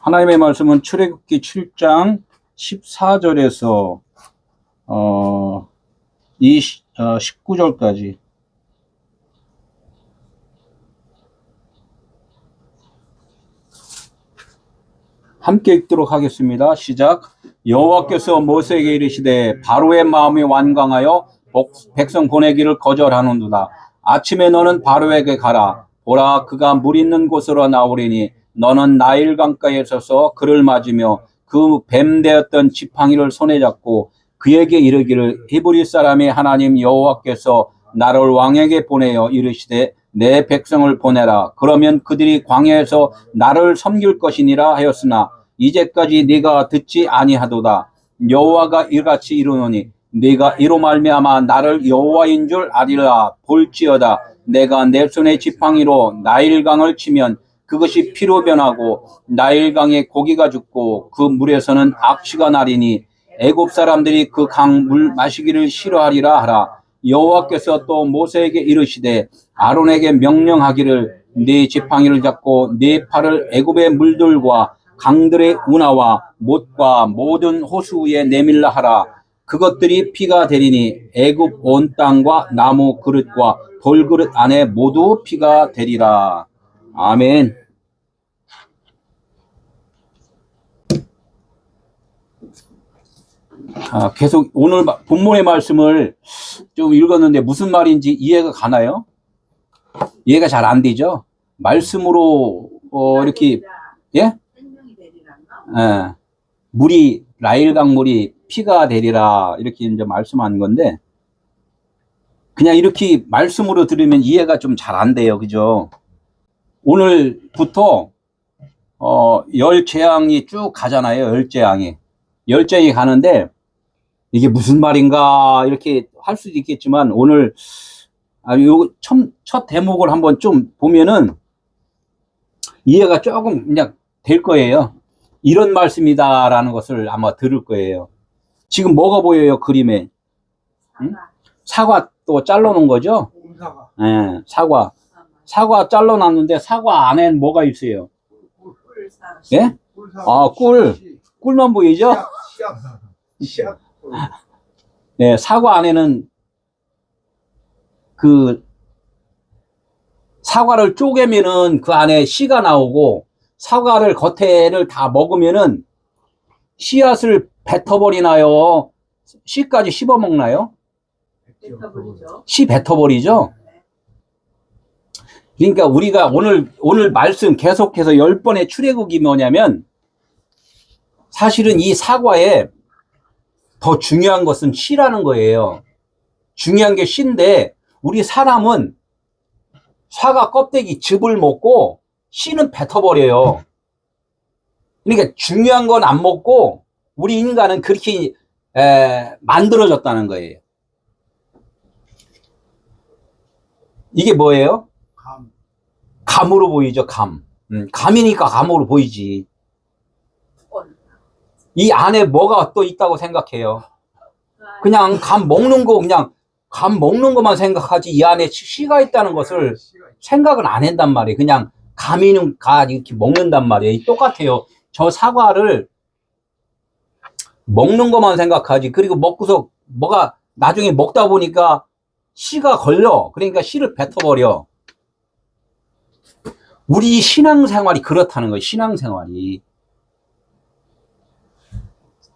하나님의 말씀은 출애굽기 7장 14절에서 19절까지 함께 읽도록 하겠습니다. 시작. 여호와께서 모세에게 이르시되 바로의 마음이 완강하여 백성 보내기를 거절하는도다. 아침에 너는 바로에게 가라. 보라, 그가 물 있는 곳으로 나오리니 너는 나일 강가에 서서 그를 맞으며 그 뱀 되었던 지팡이를 손에 잡고 그에게 이르기를 히브리 사람의 하나님 여호와께서 나를 왕에게 보내어 이르시되 내 백성을 보내라. 그러면 그들이 광야에서 나를 섬길 것이니라 하였으나 이제까지 네가 듣지 아니하도다. 여호와가 이같이 이르노니 네가 이로 말미암아 나를 여호와인 줄 아리라. 볼지어다 내가 내 손의 지팡이로 나일강을 치면 그것이 피로 변하고 나일강에 고기가 죽고 그 물에서는 악취가 나리니 애굽 사람들이 그 강 물 마시기를 싫어하리라 하라. 여호와께서 또 모세에게 이르시되 아론에게 명령하기를 네 지팡이를 잡고 네 팔을 애굽의 물들과 강들의 운하와 못과 모든 호수 위에 내밀라 하라. 그것들이 피가 되리니 애굽 온 땅과 나무 그릇과 돌그릇 안에 모두 피가 되리라. 아멘. 계속 오늘 본문의 말씀을 좀 읽었는데 무슨 말인지 이해가 가나요? 이해가 잘 안 되죠? 말씀으로 이렇게 예? 물이 나일강 물이 피가 되리라 이렇게 이제 말씀한 건데 그냥 이렇게 말씀으로 들으면 이해가 좀 잘 안 돼요, 그죠? 오늘부터 열 재앙이 쭉 가잖아요. 열 재앙이 가는데 이게 무슨 말인가 이렇게 할 수도 있겠지만 오늘 요 첫 대목을 한번 좀 보면은 이해가 조금 그냥 될 거예요. 이런 말씀이다라는 것을 아마 들을 거예요. 지금 뭐가 보여요, 그림에? 응? 사과 또 잘라놓은 거죠? 네, 사과 잘라놨는데 사과 안에는 뭐가 있어요? 예? 꿀만 보이죠? 네, 사과 안에는 그 사과를 쪼개면은 그 안에 씨가 나오고 사과를 겉에를 다 먹으면은 씨앗을 뱉어버리나요? 씨까지 씹어 먹나요? 뱉어버리죠. 씨 뱉어버리죠? 그러니까 우리가 오늘 말씀 계속해서 10번의 출애굽이 뭐냐면 사실은 이 사과에 더 중요한 것은 씨라는 거예요. 중요한 게 씨인데 우리 사람은 사과 껍데기 즙을 먹고 씨는 뱉어버려요. 그러니까 중요한 건 안 먹고 우리 인간은 그렇게 만들어졌다는 거예요. 이게 뭐예요? 감으로 보이죠, 감. 감이니까 감으로 보이지. 이 안에 뭐가 또 있다고 생각해요? 그냥 감 먹는 거, 그냥 감 먹는 것만 생각하지 이 안에 씨가 있다는 것을 생각은 안 한단 말이에요. 그냥 감이는 가 이렇게 먹는단 말이에요. 똑같아요. 저 사과를 먹는 것만 생각하지. 그리고 먹고서 뭐가 나중에 먹다 보니까 씨가 걸려. 그러니까 씨를 뱉어버려. 우리 신앙생활이 그렇다는 거예요. 신앙생활이.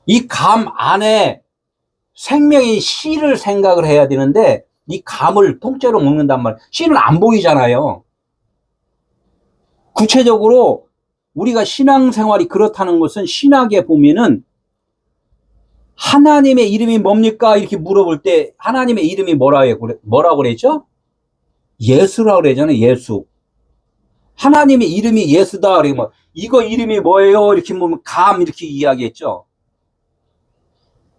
이 감 안에 생명인 씨를 생각을 해야 되는데 이 감을 통째로 먹는단 말이에요. 씨는 안 보이잖아요. 구체적으로 우리가 신앙생활이 그렇다는 것은 신학에 보면은 하나님의 이름이 뭡니까? 이렇게 물어볼 때 하나님의 이름이 뭐라고 그랬죠? 예수라고 그러잖아요. 예수. 하나님의 이름이 예수다. 그러면 이거 이름이 뭐예요? 이렇게 보면 감 이렇게 이야기했죠.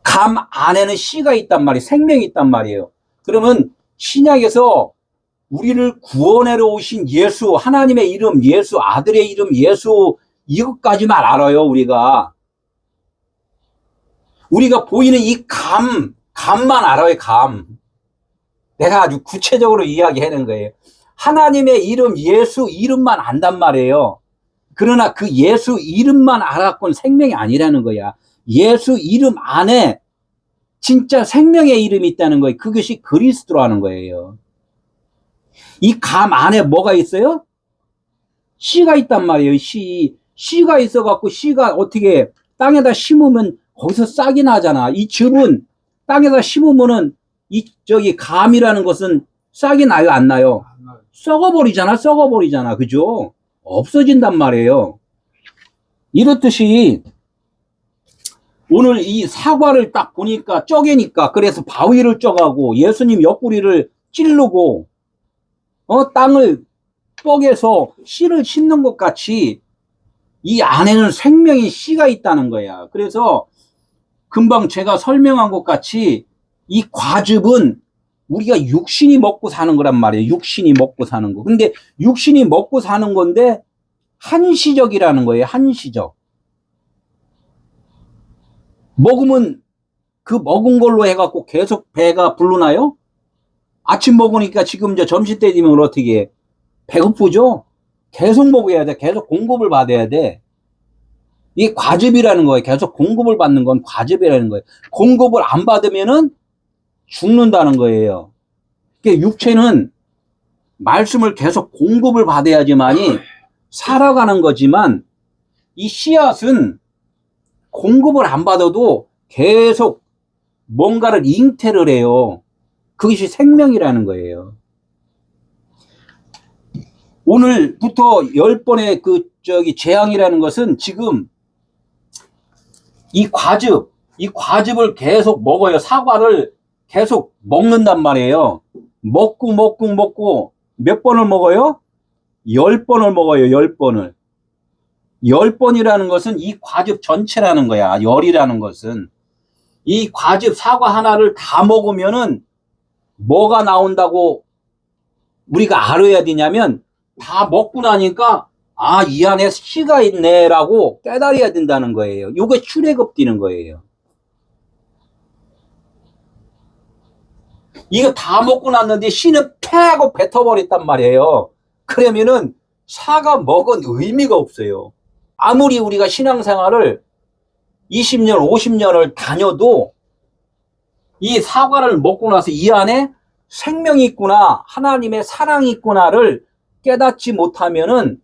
감 안에는 씨가 있단 말이에요. 생명이 있단 말이에요. 그러면 신약에서 우리를 구원하러 오신 예수, 하나님의 이름 예수, 아들의 이름 예수, 이것까지만 알아요. 우리가 보이는 이 감 감만 알아요, 감. 내가 아주 구체적으로 이야기하는 거예요. 하나님의 이름, 예수 이름만 안단 말이에요. 그러나 그 예수 이름만 알았고는 생명이 아니라는 거야. 예수 이름 안에 진짜 생명의 이름이 있다는 거예요. 그것이 그리스도라는 거예요. 이 감 안에 뭐가 있어요? 씨가 있단 말이에요. 씨가 있어갖고 씨가 어떻게 땅에다 심으면 거기서 싹이 나잖아. 이 즙은 땅에다 심으면은 감이라는 것은 싹이 나요, 안 나요? 썩어버리잖아. 그죠? 없어진단 말이에요. 이렇듯이 오늘 이 사과를 딱 보니까 쪼개니까 그래서 바위를 쪄가고 예수님 옆구리를 찌르고 땅을 뽀개서 씨를 심는 것 같이 이 안에는 생명의 씨가 있다는 거야. 그래서 금방 제가 설명한 것 같이 이 과즙은 우리가 육신이 먹고 사는 거란 말이에요. 육신이 먹고 사는 거. 근데 육신이 먹고 사는 건데 한시적이라는 거예요. 한시적. 먹으면 그 먹은 걸로 해갖고 계속 배가 부르나요? 아침 먹으니까 지금 이제 점심때 되면 어떻게 해? 배고프죠? 계속 먹어야 돼. 계속 공급을 받아야 돼. 이게 과즙이라는 거예요. 계속 공급을 받는 건 과즙이라는 거예요. 공급을 안 받으면은 죽는다는 거예요. 그러니까 육체는 말씀을 계속 공급을 받아야지만이 살아가는 거지만 이 씨앗은 공급을 안 받아도 계속 뭔가를 잉태를 해요. 그것이 생명이라는 거예요. 오늘부터 10번의 재앙이라는 것은 지금 이 과즙을 계속 먹어요. 사과를 계속 먹는단 말이에요. 먹고 몇 번을 먹어요? 10번을 먹어요. 10번을. 10번이라는 것은 이 과즙 전체라는 거야. 열이라는 것은. 이 과즙 사과 하나를 다 먹으면은 뭐가 나온다고 우리가 알아야 되냐면 다 먹고 나니까 이 안에 씨가 있네 라고 깨달아야 된다는 거예요. 이게 출애굽되는 거예요. 이거 다 먹고 났는데 씨는 패하고 뱉어버렸단 말이에요. 그러면은 사과 먹은 의미가 없어요. 아무리 우리가 신앙생활을 20년, 50년을 다녀도 이 사과를 먹고 나서 이 안에 생명이 있구나, 하나님의 사랑이 있구나를 깨닫지 못하면은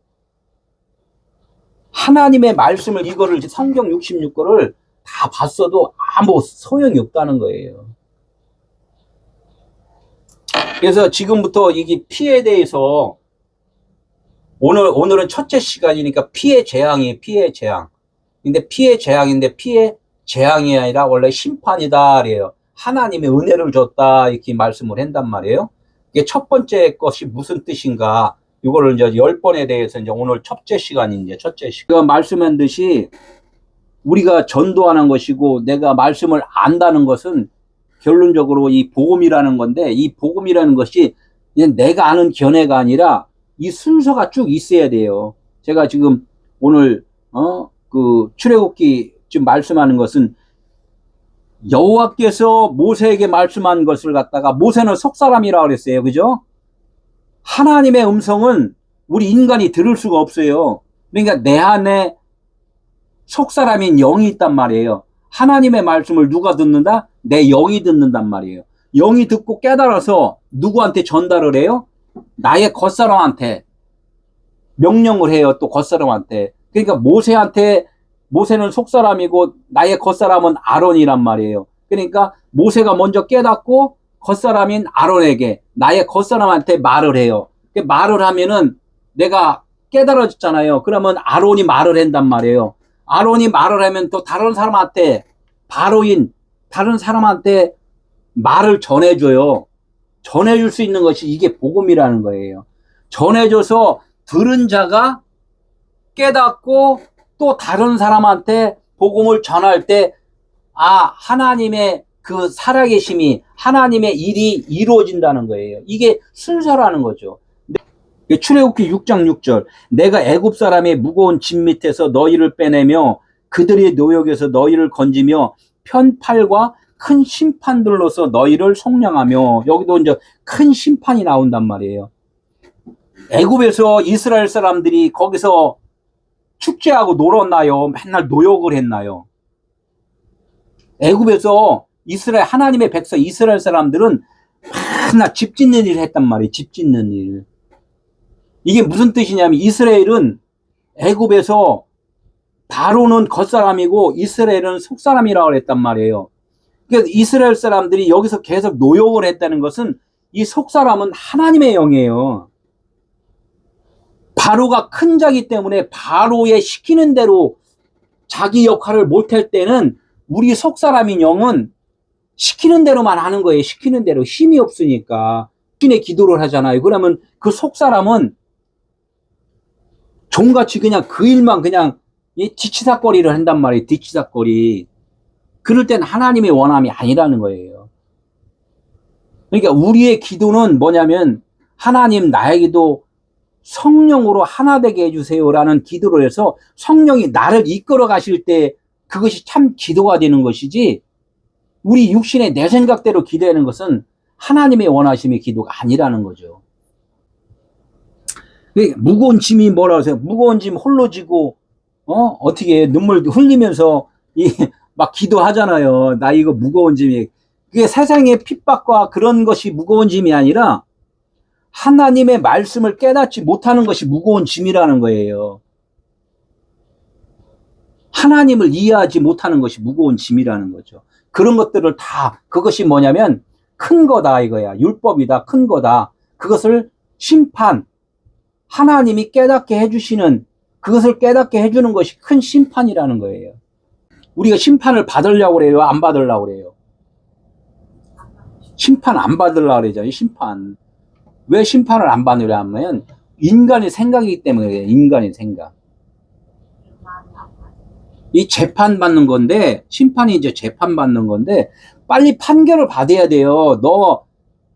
하나님의 말씀을 이거를 성경 66권을 다 봤어도 아무 소용이 없다는 거예요. 그래서 지금부터 이게 피해에 대해서 오늘은 첫째 시간이니까 피해 재앙이에요. 피해 재앙. 근데 피해 재앙인데 피해 재앙이 아니라 원래 심판이다 그래요. 하나님의 은혜를 줬다 이렇게 말씀을 한단 말이에요. 이게 첫 번째 것이 무슨 뜻인가? 이거를 이제 10번에 대해서 이제 오늘 첫째 시간. 제가 말씀한 듯이 우리가 전도하는 것이고 내가 말씀을 안다는 것은 결론적으로 이 복음이라는 건데 이 복음이라는 것이 그냥 내가 아는 견해가 아니라 이 순서가 쭉 있어야 돼요. 제가 지금 오늘 출애굽기 지금 말씀하는 것은 여호와께서 모세에게 말씀한 것을 갖다가 모세는 속사람이라고 그랬어요. 그죠? 하나님의 음성은 우리 인간이 들을 수가 없어요. 그러니까 내 안에 속사람인 영이 있단 말이에요. 하나님의 말씀을 누가 듣는다? 내 영이 듣는단 말이에요. 영이 듣고 깨달아서 누구한테 전달을 해요? 나의 겉사람한테 명령을 해요. 또 겉사람한테. 그러니까 모세는 속사람이고 나의 겉사람은 아론이란 말이에요. 그러니까 모세가 먼저 깨닫고 겉사람인 아론에게 나의 겉사람한테 말을 해요. 말을 하면은 내가 깨달아졌잖아요. 그러면 아론이 말을 한단 말이에요. 아론이 말을 하면 또 다른 사람한테 바로인 다른 사람한테 말을 전해줘요. 전해줄 수 있는 것이 이게 복음이라는 거예요. 전해줘서 들은 자가 깨닫고 또 다른 사람한테 복음을 전할 때 하나님의 그 살아계심이 하나님의 일이 이루어진다는 거예요. 이게 순서라는 거죠. 출애굽기 6장 6절 내가 애굽 사람의 무거운 짐 밑에서 너희를 빼내며 그들의 노역에서 너희를 건지며 편팔과 큰 심판들로서 너희를 속량하며, 여기도 이제 큰 심판이 나온단 말이에요. 애굽에서 이스라엘 사람들이 거기서 축제하고 놀았나요? 맨날 노역을 했나요? 애굽에서 이스라엘, 하나님의 백성 이스라엘 사람들은 맨날 집 짓는 일을 했단 말이에요. 집 짓는 일. 이게 무슨 뜻이냐면, 이스라엘은 애굽에서 바로는 겉사람이고 이스라엘은 속사람이라고 그랬단 말이에요. 그래서 이스라엘 사람들이 여기서 계속 노역을 했다는 것은, 이 속사람은 하나님의 영이에요. 바로가 큰 자기 때문에 바로의 시키는 대로 자기 역할을 못할 때는, 우리 속사람인 영은 시키는 대로만 하는 거예요. 시키는 대로. 힘이 없으니까. 신의 기도를 하잖아요. 그러면 그 속사람은 종같이 그냥 그 일만 그냥 뒤치다거리를 한단 말이에요. 뒤치다거리. 그럴 땐 하나님의 원함이 아니라는 거예요. 그러니까 우리의 기도는 뭐냐면, 하나님 나의 기도 성령으로 하나 되게 해주세요라는 기도를 해서 성령이 나를 이끌어 가실 때 그것이 참 기도가 되는 것이지, 우리 육신의 내 생각대로 기도하는 것은 하나님의 원하심의 기도가 아니라는 거죠. 무거운 짐이 뭐라 하세요? 무거운 짐 홀로 지고 어떻게 눈물 흘리면서 막 기도하잖아요. 나 이거 무거운 짐이. 그게 세상의 핍박과 그런 것이 무거운 짐이 아니라 하나님의 말씀을 깨닫지 못하는 것이 무거운 짐이라는 거예요. 하나님을 이해하지 못하는 것이 무거운 짐이라는 거죠. 그런 것들을 다, 그것이 뭐냐면 큰 거다 이거야. 율법이다. 큰 거다. 그것을 심판, 하나님이 깨닫게 해주시는, 그것을 깨닫게 해주는 것이 큰 심판이라는 거예요. 우리가 심판을 받으려고 그래요? 안 받으려고 그래요? 심판 안 받으려고 그러잖아요. 심판. 왜 심판을 안 받으려 하면, 인간의 생각이기 때문에 그래요. 인간의 생각. 이 재판받는 건데, 심판이 이제 재판받는 건데, 빨리 판결을 받아야 돼요. 너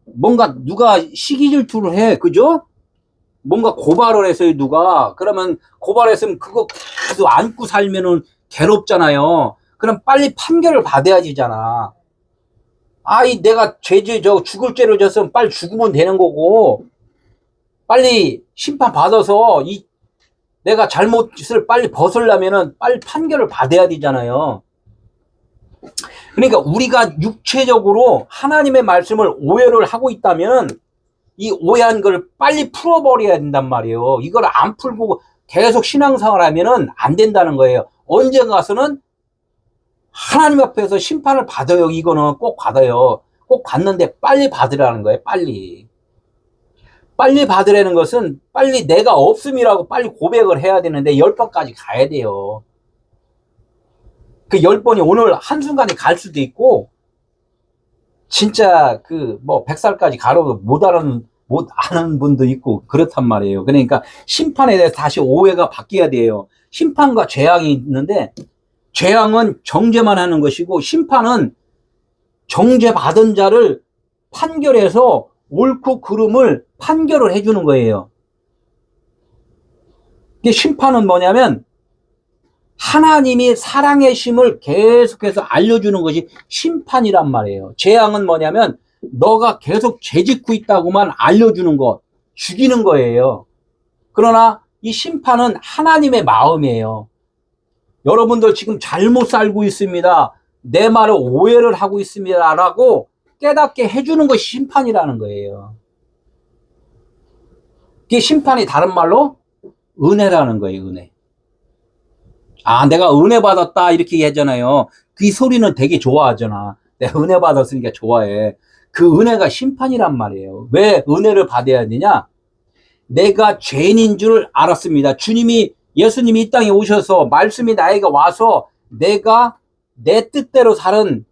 뭔가 누가 시기 질투를 해. 그죠? 뭔가 고발을 했어요, 누가. 그러면 고발했으면 그거 계속 안고 살면은 괴롭잖아요. 그럼 빨리 판결을 받아야 지잖아. 내가 죽을 죄를 졌으면 빨리 죽으면 되는 거고, 빨리 심판 받아서 내가 잘못을 빨리 벗으려면은 빨리 판결을 받아야 되잖아요. 그러니까 우리가 육체적으로 하나님의 말씀을 오해를 하고 있다면, 이 오해한 걸 빨리 풀어버려야 된단 말이에요. 이걸 안 풀고 계속 신앙생활 하면은 안 된다는 거예요. 언젠가 가서는 하나님 앞에서 심판을 받아요. 이거는 꼭 받아요. 꼭 받는데 빨리 받으라는 거예요. 빨리. 빨리 받으라는 것은 빨리 내가 없음이라고 빨리 고백을 해야 되는데 10번까지 가야 돼요. 그 10번이 오늘 한순간에 갈 수도 있고, 진짜 100살까지 가려도 못 아는 분도 있고 그렇단 말이에요. 그러니까 심판에 대해서 다시 오해가 바뀌어야 돼요. 심판과 재앙이 있는데, 재앙은 정죄만 하는 것이고, 심판은 정죄받은 자를 판결해서 옳고 그름을 판결을 해주는 거예요. 이게 심판은 뭐냐면, 하나님이 사랑의 심을 계속해서 알려주는 것이 심판이란 말이에요. 재앙은 뭐냐면, 너가 계속 죄짓고 있다고만 알려주는 것, 죽이는 거예요. 그러나 이 심판은 하나님의 마음이에요. 여러분들 지금 잘못 살고 있습니다. 내 말을 오해를 하고 있습니다. 라고 깨닫게 해주는 것이 심판이라는 거예요. 이게 심판이 다른 말로 은혜라는 거예요. 은혜. 내가 은혜 받았다 이렇게 하잖아요. 그 소리는 되게 좋아하잖아. 내가 은혜 받았으니까 좋아해. 그 은혜가 심판이란 말이에요. 왜 은혜를 받아야 되냐? 내가 죄인인 줄 알았습니다. 예수님이 이 땅에 오셔서 말씀이 나에게 와서 내가 내 뜻대로 사는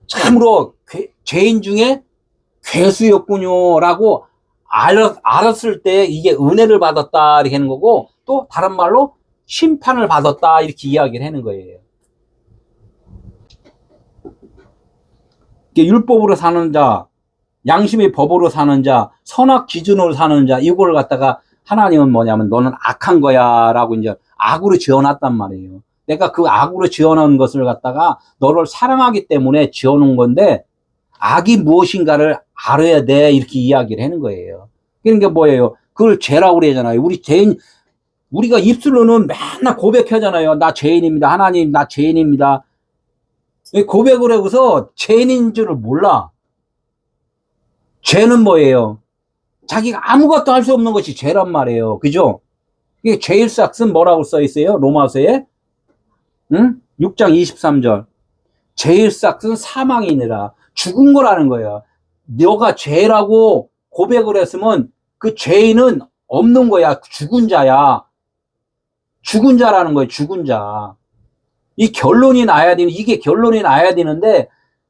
참으로 죄인 중에 괴수였군요 라고 알았을 때 이게 은혜를 받았다 이렇게 하는 거고, 또 다른 말로 심판을 받았다 이렇게 이야기를 하는 거예요. 율법으로 사는 자, 양심의 법으로 사는 자, 선악 기준으로 사는 자, 이걸 갖다가 하나님은 뭐냐면 너는 악한 거야 라고 이제 악으로 지어놨단 말이에요. 내가 그 악으로 지어놓은 것을 갖다가 너를 사랑하기 때문에 지어놓은 건데 악이 무엇인가를 알아야 돼. 이렇게 이야기를 하는 거예요. 그러니까 뭐예요? 그걸 죄라고 그러잖아요. 우리가 입술로는 맨날 고백하잖아요. 나 죄인입니다. 하나님, 나 죄인입니다. 고백을 하고서 죄인인 줄을 몰라. 죄는 뭐예요? 자기가 아무것도 할 수 없는 것이 죄란 말이에요. 그죠? 이게 죄일 삭은 뭐라고 써 있어요? 로마서에? 응? 6장 23절. 죄일 삭은 사망이니라. 죽은 거라는 거예요. 너가 죄라고 고백을 했으면 그 죄인은 없는 거야. 죽은 자야. 죽은 자라는 거예요. 죽은 자. 이게 결론이 나야 되는데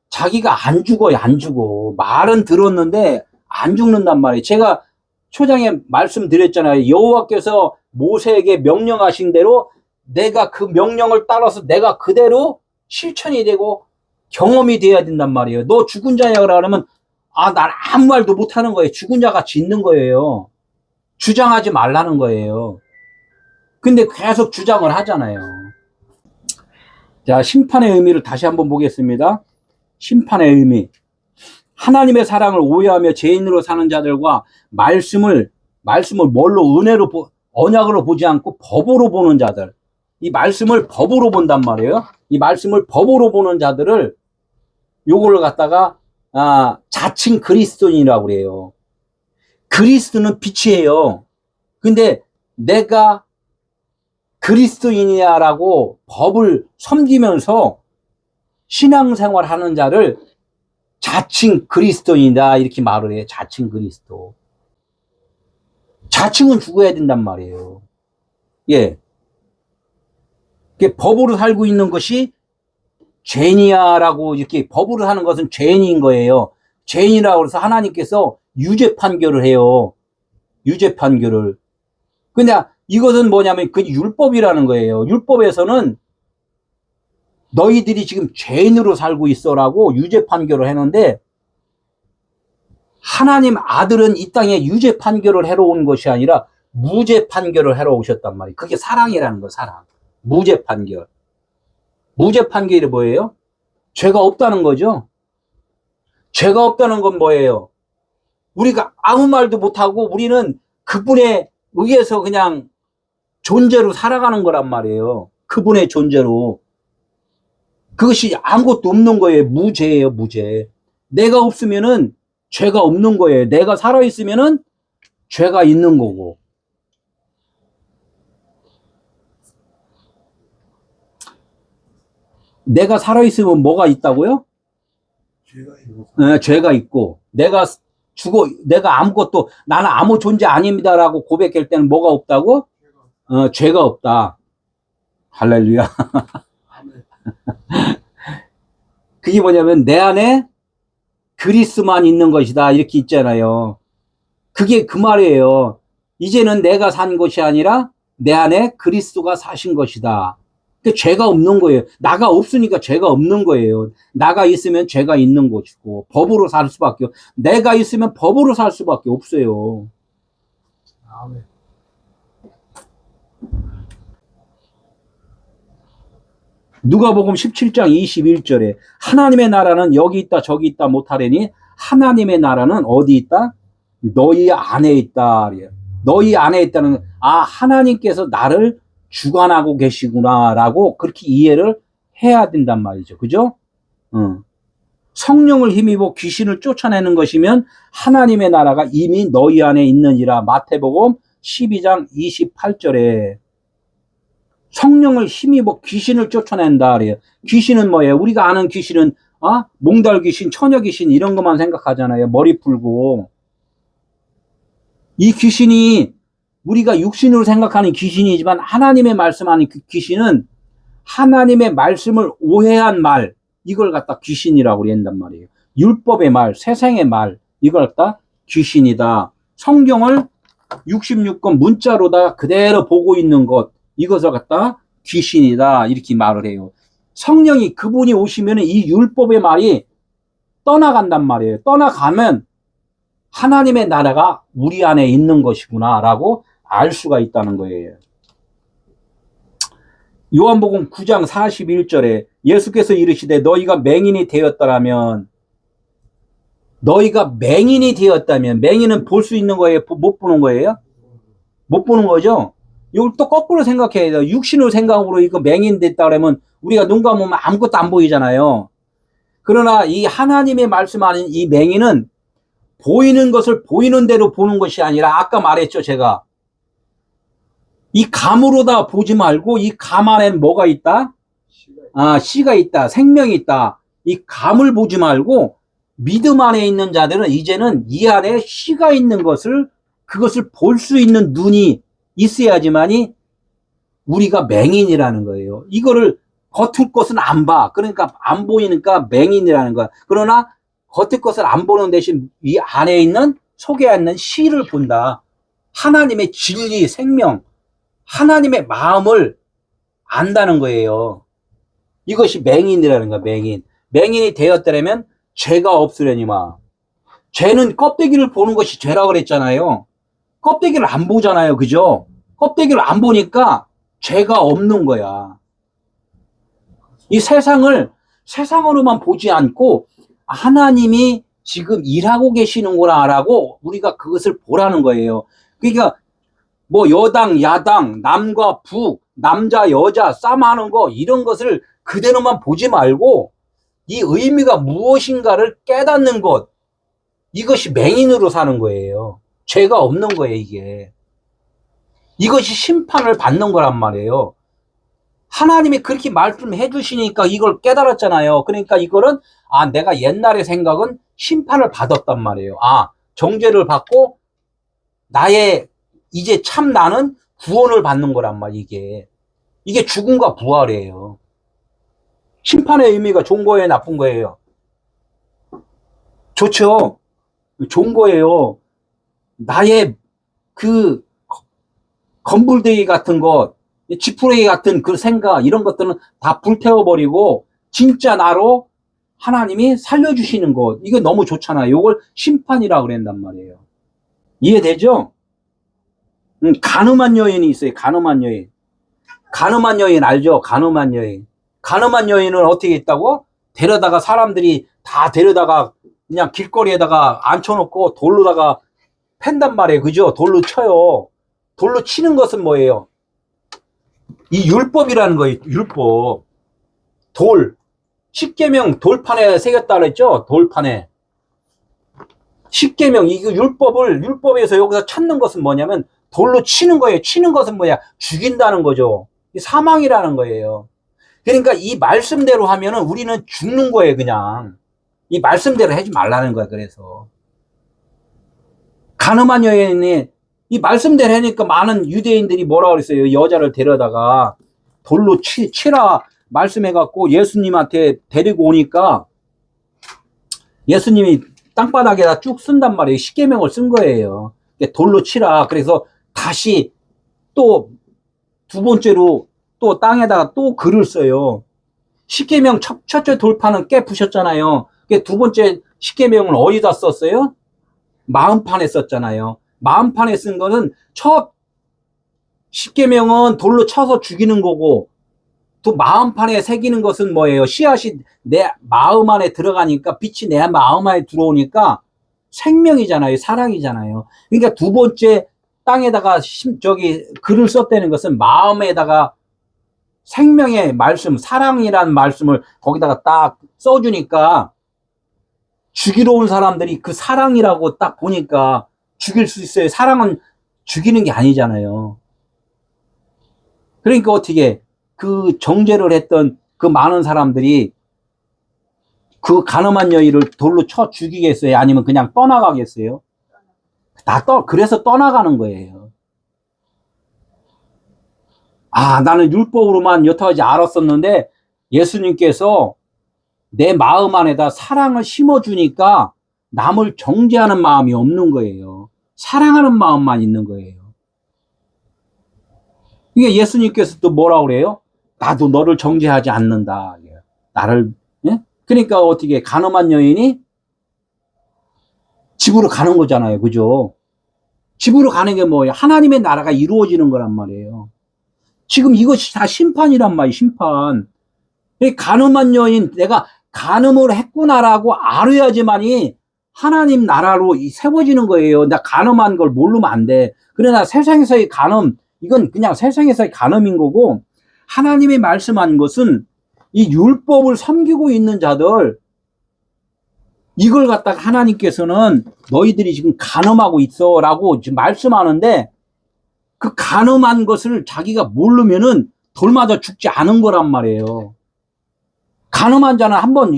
자기가 안 죽어요. 안 죽어. 말은 들었는데 안 죽는단 말이에요. 제가 초장에 말씀드렸잖아요. 여호와께서 모세에게 명령하신 대로 내가 그 명령을 따라서 내가 그대로 실천이 되고 경험이 돼야 된단 말이에요. 너 죽은 자냐 그러면 난 아무 말도 못하는 거예요. 죽은 자 같이 있는 거예요. 주장하지 말라는 거예요. 근데 계속 주장을 하잖아요. 자, 심판의 의미를 다시 한번 보겠습니다. 심판의 의미. 하나님의 사랑을 오해하며 죄인으로 사는 자들과 말씀을 뭘로 언약으로 보지 않고 법으로 보는 자들. 이 말씀을 법으로 본단 말이에요. 이 말씀을 법으로 보는 자들을 요걸 갖다가 자칭 그리스도인이라고 그래요. 그리스도는 빛이에요. 근데 내가 그리스도인이야라고 법을 섬기면서 신앙생활 하는 자를 자칭 그리스도인이다 이렇게 말을 해요. 자칭 그리스도. 자칭은 죽어야 된단 말이에요. 예. 법으로 살고 있는 것이 죄인이야라고 이렇게 법으로 하는 것은 죄인인 거예요. 죄인이라고 해서 하나님께서 유죄 판결을 해요. 유죄 판결을. 근데 이것은 뭐냐면 그 율법이라는 거예요. 율법에서는 너희들이 지금 죄인으로 살고 있어라고 유죄 판결을 했는데 하나님 아들은 이 땅에 유죄 판결을 해러 온 것이 아니라 무죄 판결을 해러 오셨단 말이에요. 그게 사랑이라는 거예요. 사랑. 무죄 판결. 무죄 판결이 뭐예요? 죄가 없다는 거죠. 죄가 없다는 건 뭐예요? 우리가 아무 말도 못하고 우리는 그분에 의해서 그냥 존재로 살아가는 거란 말이에요. 그분의 존재로. 그것이 아무것도 없는 거예요. 무죄예요. 무죄. 내가 없으면은 죄가 없는 거예요. 내가 살아있으면은 죄가 있는 거고. 내가 살아있으면 뭐가 있다고요? 죄가 있고. 내가 아무것도, 나는 아무 존재 아닙니다라고 고백할 때는 뭐가 없다고? 죄가 없다. 할렐루야. 그게 뭐냐면 내 안에 그리스도만 있는 것이다. 이렇게 있잖아요. 그게 그 말이에요. 이제는 내가 산 것이 아니라 내 안에 그리스도가 사신 것이다. 죄가 없는 거예요. 나가 없으니까 죄가 없는 거예요. 나가 있으면 죄가 있는 것이고 법으로 살 수밖에 내가 있으면 법으로 살 수밖에 없어요. 아멘. 누가복음 17장 21절에 하나님의 나라는 여기 있다 저기 있다 못하려니 하나님의 나라는 어디 있다? 너희 안에 있다. 너희 안에 있다는 하나님께서 나를 주관하고 계시구나라고 그렇게 이해를 해야 된단 말이죠. 그죠? 성령을 힘입어 귀신을 쫓아내는 것이면 하나님의 나라가 이미 너희 안에 있느니라. 마태복음 12장 28절에 성령을 힘입어 귀신을 쫓아낸다 그래요. 귀신은 뭐예요? 우리가 아는 귀신은 몽달 귀신, 처녀 귀신 이런 것만 생각하잖아요. 머리 풀고. 이 귀신이 우리가 육신으로 생각하는 귀신이지만 하나님의 말씀하는 귀신은 하나님의 말씀을 오해한 말, 이걸 갖다 귀신이라고 한단 말이에요. 율법의 말, 세상의 말, 이걸 갖다 귀신이다. 성경을 66권 문자로다 그대로 보고 있는 것, 이것을 갖다 귀신이다. 이렇게 말을 해요. 성령이 그분이 오시면 이 율법의 말이 떠나간단 말이에요. 떠나가면 하나님의 나라가 우리 안에 있는 것이구나 라고 알 수가 있다는 거예요. 요한복음 9장 41절에 예수께서 이르시되 너희가 맹인이 되었다면 맹인은 볼 수 있는 거예요? 못 보는 거예요? 못 보는 거죠? 이걸 또 거꾸로 생각해야 돼요. 육신의 생각으로 이거 맹인 됐다 그러면 우리가 눈 감으면 아무것도 안 보이잖아요. 그러나 이 하나님의 말씀하는 이 맹인은 보이는 것을 보이는 대로 보는 것이 아니라 아까 말했죠, 제가. 이 감으로다 보지 말고 이 감 안에는 뭐가 있다? 씨가 있다. 생명이 있다. 이 감을 보지 말고 믿음 안에 있는 자들은 이제는 이 안에 씨가 있는 것을 그것을 볼 수 있는 눈이 있어야지만이 우리가 맹인이라는 거예요. 이거를 겉을 것은 안 봐. 그러니까 안 보이니까 맹인이라는 거야. 그러나 겉의 것을 안 보는 대신 이 안에 있는 속에 있는 씨를 본다. 하나님의 진리, 생명, 하나님의 마음을 안다는 거예요. 이것이 맹인이라는 거야, 맹인. 맹인이 되었다면 죄가 없으려니와. 죄는 껍데기를 보는 것이 죄라고 그랬잖아요. 껍데기를 안 보잖아요. 그죠? 껍데기를 안 보니까 죄가 없는 거야. 이 세상으로만 보지 않고 하나님이 지금 일하고 계시는구나라고 우리가 그것을 보라는 거예요. 그러니까 뭐 여당, 야당, 남과 북, 남자, 여자 싸움하는 거 이런 것을 그대로만 보지 말고 이 의미가 무엇인가를 깨닫는 것, 이것이 맹인으로 사는 거예요. 죄가 없는 거예요, 이게. 이것이 심판을 받는 거란 말이에요. 하나님이 그렇게 말씀해 주시니까 이걸 깨달았잖아요. 그러니까 이거는 내가 옛날의 생각은 심판을 받았단 말이에요. 정죄를 받고 이제 참 나는 구원을 받는 거란 말이에요. 이게 죽음과 부활이에요. 심판의 의미가 좋은 거예요, 나쁜 거예요? 좋죠. 좋은 거예요. 나의 그 건불대기 같은 것, 지푸레기 같은 그 생각, 이런 것들은 다 불태워버리고 진짜 나로 하나님이 살려주시는 것, 이게 너무 좋잖아요. 이걸 심판이라고 그랬단 말이에요. 이해되죠? 가늠한 여인이 있어요. 가늠한 여인. 가늠한 여인 알죠? 가늠한 여인. 가늠한 여인은 어떻게 했다고? 데려다가 사람들이 다 데려다가 그냥 길거리에다가 앉혀놓고 돌로다가 팬단 말이에요. 그죠? 돌로 쳐요. 돌로 치는 것은 뭐예요? 이 율법이라는 거예요. 율법. 돌. 십계명 돌판에 새겼다 그랬죠? 돌판에. 십계명, 이거 율법에서 여기서 찾는 것은 뭐냐면 돌로 치는 거예요. 치는 것은 뭐야? 죽인다는 거죠. 사망이라는 거예요. 그러니까 이 말씀대로 하면은 우리는 죽는 거예요, 그냥. 이 말씀대로 하지 말라는 거야, 그래서. 가늠한 여인이 이 말씀대로 하니까 많은 유대인들이 뭐라 그랬어요? 여자를 데려다가 돌로 치라 말씀해갖고 예수님한테 데리고 오니까 예수님이 땅바닥에다 쭉 쓴단 말이에요. 십계명을 쓴 거예요. 돌로 치라. 그래서 다시 또 두 번째로 또 땅에다가 또 글을 써요. 십계명 첫째 돌판은 깨부셨잖아요. 두 번째 십계명은 어디다 썼어요? 마음판에 썼잖아요. 마음판에 쓴 거는 첫 십계명은 돌로 쳐서 죽이는 거고, 또 마음판에 새기는 것은 뭐예요? 씨앗이 내 마음 안에 들어가니까, 빛이 내 마음 안에 들어오니까 생명이잖아요. 사랑이잖아요. 그러니까 두 번째 땅에다가 글을 썼다는 것은 마음에다가 생명의 말씀, 사랑이라는 말씀을 거기다가 딱 써주니까 죽이러 온 사람들이 그 사랑이라고 딱 보니까 죽일 수 있어요. 사랑은 죽이는 게 아니잖아요. 그러니까 어떻게 그 정죄를 했던 그 많은 사람들이 그 가늠한 여인을 돌로 쳐 죽이겠어요? 아니면 그냥 떠나가겠어요? 그래서 떠나가는 거예요. 나는 율법으로만 여태까지 알았었는데 예수님께서 내 마음 안에다 사랑을 심어주니까 남을 정죄하는 마음이 없는 거예요. 사랑하는 마음만 있는 거예요. 이게 예수님께서 또 뭐라고 그래요? 나도 너를 정죄하지 않는다. 나를, 예? 그러니까 어떻게 가늠한 여인이 집으로 가는 거잖아요. 그죠? 집으로 가는 게 뭐예요? 하나님의 나라가 이루어지는 거란 말이에요. 지금 이것이 다 심판이란 말이야, 심판. 이 간음한 여인, 내가 간음을 했구나라고 알아야지만이 하나님 나라로 세워지는 거예요. 나 간음한 걸 모르면 안 돼. 그러나 세상에서의 간음, 이건 그냥 세상에서의 간음인 거고, 하나님이 말씀한 것은 이 율법을 섬기고 있는 자들, 이걸 갖다가 하나님께서는 너희들이 지금 간음하고 있어 라고 지금 말씀하는데, 그 간음한 것을 자기가 모르면은 돌 맞아 죽지 않은 거란 말이에요. 간음한 자는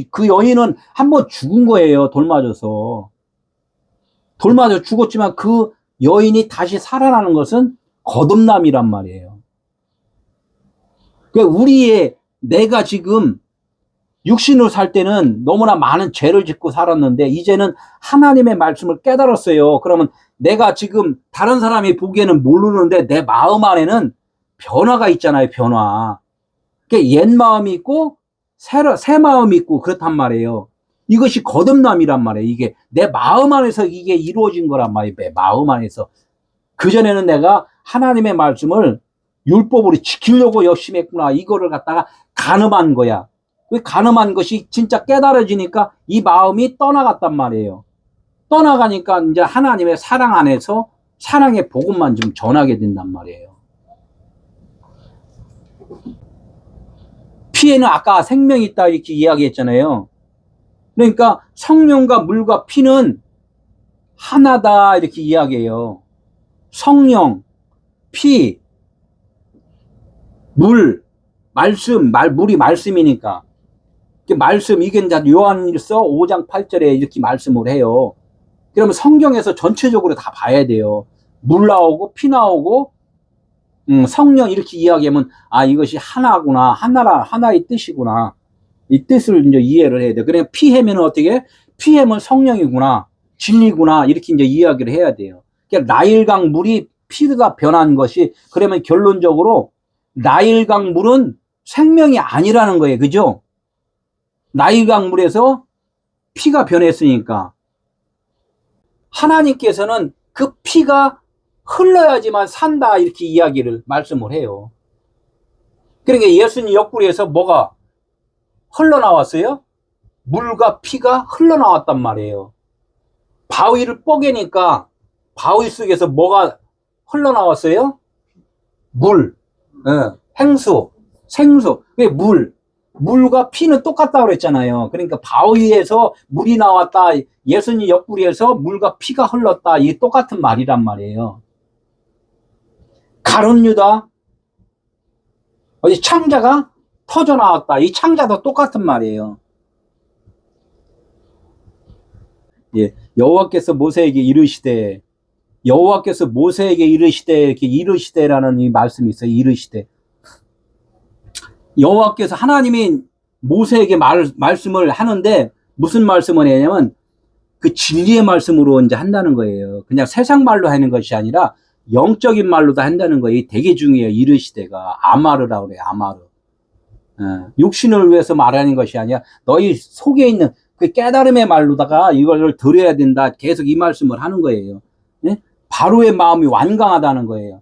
그 여인은 한 번 죽은 거예요. 돌 맞아서. 돌 맞아 죽었지만 그 여인이 다시 살아나는 것은 거듭남이란 말이에요. 그러니까 내가 지금 육신으로 살 때는 너무나 많은 죄를 짓고 살았는데, 이제는 하나님의 말씀을 깨달았어요. 그러면 내가 지금 다른 사람이 보기에는 모르는데 내 마음 안에는 변화가 있잖아요, 변화. 그러니까 옛 마음이 있고 새 마음이 있고 그렇단 말이에요. 이것이 거듭남이란 말이에요. 이게 내 마음 안에서 이게 이루어진 거란 말이에요. 내 마음 안에서. 그전에는 내가 하나님의 말씀을 율법으로 지키려고 열심히 했구나. 이거를 갖다가 간음한 거야. 그 간음한 것이 진짜 깨달아지니까 이 마음이 떠나갔단 말이에요. 떠나가니까 이제 하나님의 사랑 안에서 사랑의 복음만 좀 전하게 된단 말이에요. 피에는 아까 생명이 있다 이렇게 이야기했잖아요. 그러니까 성령과 물과 피는 하나다 이렇게 이야기해요. 성령, 피, 물, 말씀, 물이 말씀이니까. 말씀, 이게 이제 요한일서 5장 8절에 이렇게 말씀을 해요. 그러면 성경에서 전체적으로 다 봐야 돼요. 물 나오고, 피 나오고, 성령 이렇게 이야기하면, 이것이 하나구나. 하나의 뜻이구나. 이 뜻을 이제 이해를 해야 돼요. 그러니까 피해면 어떻게? 피해면 성령이구나. 진리구나. 이렇게 이제 이야기를 해야 돼요. 그러니까 나일강 물이 피가 변한 것이, 그러면 결론적으로 나일강 물은 생명이 아니라는 거예요. 그죠? 나일강 물에서 피가 변했으니까. 하나님께서는 그 피가 흘러야지만 산다 이렇게 이야기를 말씀을 해요. 그러니까 예수님 옆구리에서 뭐가 흘러나왔어요? 물과 피가 흘러나왔단 말이에요. 바위를 뽀개니까 바위 속에서 뭐가 흘러나왔어요? 물, 행수, 생수, 물과 피는 똑같다고 그랬잖아요. 그러니까 바위에서 물이 나왔다, 예수님 옆구리에서 물과 피가 흘렀다, 이게 똑같은 말이란 말이에요. 가룟 유다, 어디 창자가 터져 나왔다, 이 창자도 똑같은 말이에요. 예, 여호와께서 모세에게 이르시되, 여호와께서 모세에게 이르시되, 이렇게 이르시되라는 이 말씀이 있어요. 이르시되. 여호와께서 하나님이 모세에게 말씀을 하는데 무슨 말씀을 하냐면 그 진리의 말씀으로 이제 한다는 거예요. 그냥 세상 말로 하는 것이 아니라 영적인 말로도 한다는 거예요. 되게 중요해요. 이르시되가 아마르라고 그래요. 아마르. 육신을 위해서 말하는 것이 아니라 너희 속에 있는 그 깨달음의 말로다가 이걸 들어야 된다. 계속 이 말씀을 하는 거예요. 예? 바로의 마음이 완강하다는 거예요.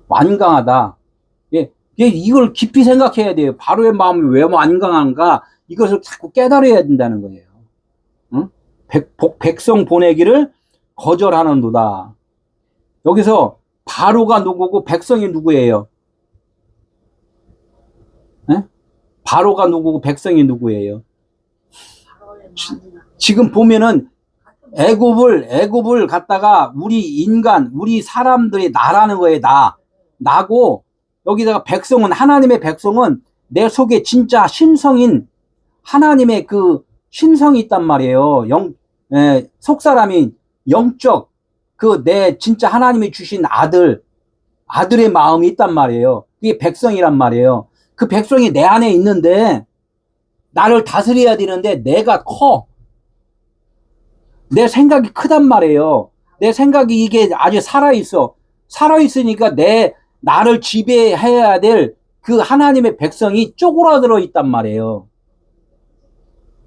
완강하다. 예. 이걸 깊이 생각해야 돼요. 바로의 마음이 왜 완강한가? 이것을 자꾸 깨달아야 된다는 거예요. 응? 백성 보내기를 거절하는도다. 여기서 바로가 누구고 백성이 누구예요? 네? 바로가 누구고 백성이 누구예요? 지금 보면은 애굽을 갖다가 우리 사람들이 나라는 거예요. 나고 여기다가 백성은, 하나님의 백성은 내 속에 진짜 신성인 하나님의 그 신성이 있단 말이에요. 속사람이 영적 내 진짜 하나님이 주신 아들의 마음이 있단 말이에요. 그게 백성이란 말이에요. 그 백성이 내 안에 있는데 나를 다스려야 되는데 내가 커. 내 생각이 크단 말이에요. 내 생각이 이게 아주 살아있어. 살아있으니까 나를 지배해야 될 그 하나님의 백성이 쪼그라들어 있단 말이에요.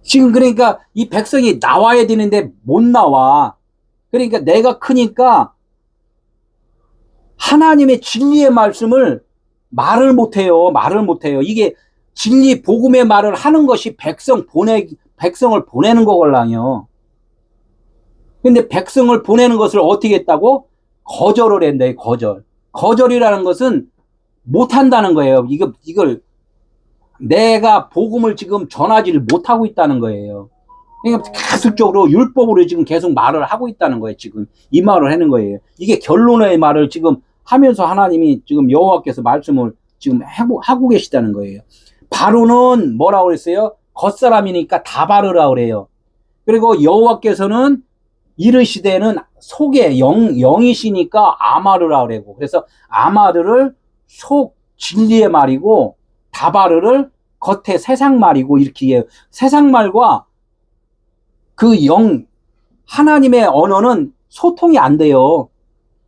지금 그러니까 이 백성이 나와야 되는데 못 나와. 그러니까 내가 크니까 하나님의 진리의 말씀을 말을 못해요. 말을 못해요. 이게 진리 복음의 말을 하는 것이 백성을 보내는 거걸랑요. 근데 백성을 보내는 것을 어떻게 했다고? 거절을 한대요. 거절이라는 것은 못한다는 거예요. 이걸 내가 복음을 지금 전하지를 못하고 있다는 거예요. 그러니까 계속적으로 율법으로 지금 계속 말을 하고 있다는 거예요. 지금 이 말을 하는 거예요. 이게 결론의 말을 지금 하면서 하나님이 지금 여호와께서 말씀을 지금 하고 계시다는 거예요. 바로는 뭐라고 그랬어요? 겉사람이니까 다 바르라고 그래요. 그리고 여호와께서는 이르시되는 속에 영이시니까 아마르라고 그러고, 그래서 아마르를 속 진리의 말이고 다바르를 겉에 세상 말이고, 이렇게 해요. 세상 말과 그 하나님의 언어는 소통이 안 돼요.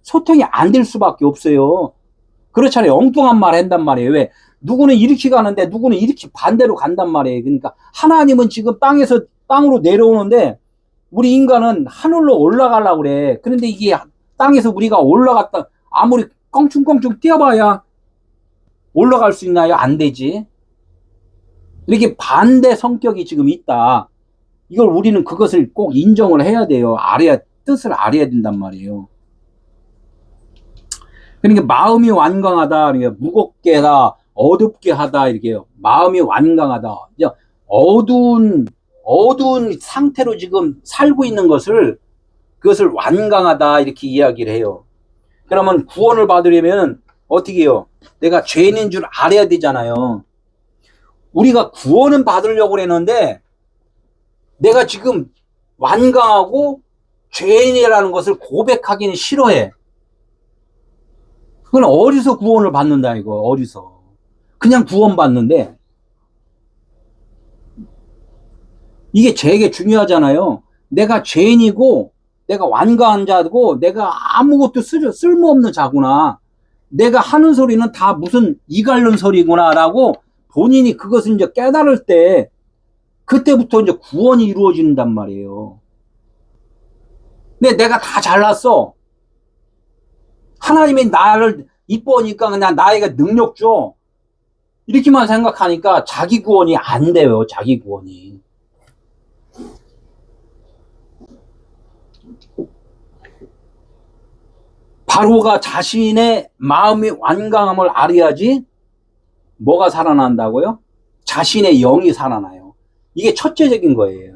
소통이 안 될 수밖에 없어요. 그렇잖아요. 엉뚱한 말 한단 말이에요. 왜? 누구는 이렇게 가는데 누구는 이렇게 반대로 간단 말이에요. 그러니까 하나님은 지금 땅으로 내려오는데 우리 인간은 하늘로 올라가려고 그래. 그런데 이게 땅에서 우리가 올라갔다 아무리 껑충껑충 뛰어봐야 올라갈 수 있나요? 안 되지. 이렇게 반대 성격이 지금 있다. 이걸 우리는 그것을 꼭 인정을 해야 돼요. 뜻을 알아야 된단 말이에요. 그러니까 마음이 완강하다, 그러니까 무겁게 하다, 어둡게 하다, 이렇게요. 마음이 완강하다. 어두운 상태로 지금 살고 있는 그것을 완강하다, 이렇게 이야기를 해요. 그러면 구원을 받으려면 어떻게 해요? 내가 죄인인 줄 알아야 되잖아요. 우리가 구원은 받으려고 했는데 내가 지금 완강하고 죄인이라는 것을 고백하기는 싫어해. 그건 어디서 구원을 받는다, 이거. 어디서. 그냥 구원 받는데. 이게 되게 중요하잖아요. 내가 죄인이고, 내가 완강한 자고, 내가 아무것도 쓸모없는 자구나. 내가 하는 소리는 다 무슨 이갈른 소리구나, 라고 본인이 그것을 이제 깨달을 때, 그때부터 이제 구원이 이루어진단 말이에요. 근데 내가 다 잘났어. 하나님이 나를 이뻐하니까 그냥 나에게 능력 줘. 이렇게만 생각하니까 자기 구원이 안 돼요. 자기 구원이. 바로가 자신의 마음이 완강함을 알아야지 뭐가 살아난다고요? 자신의 영이 살아나요. 이게 첫째적인 거예요.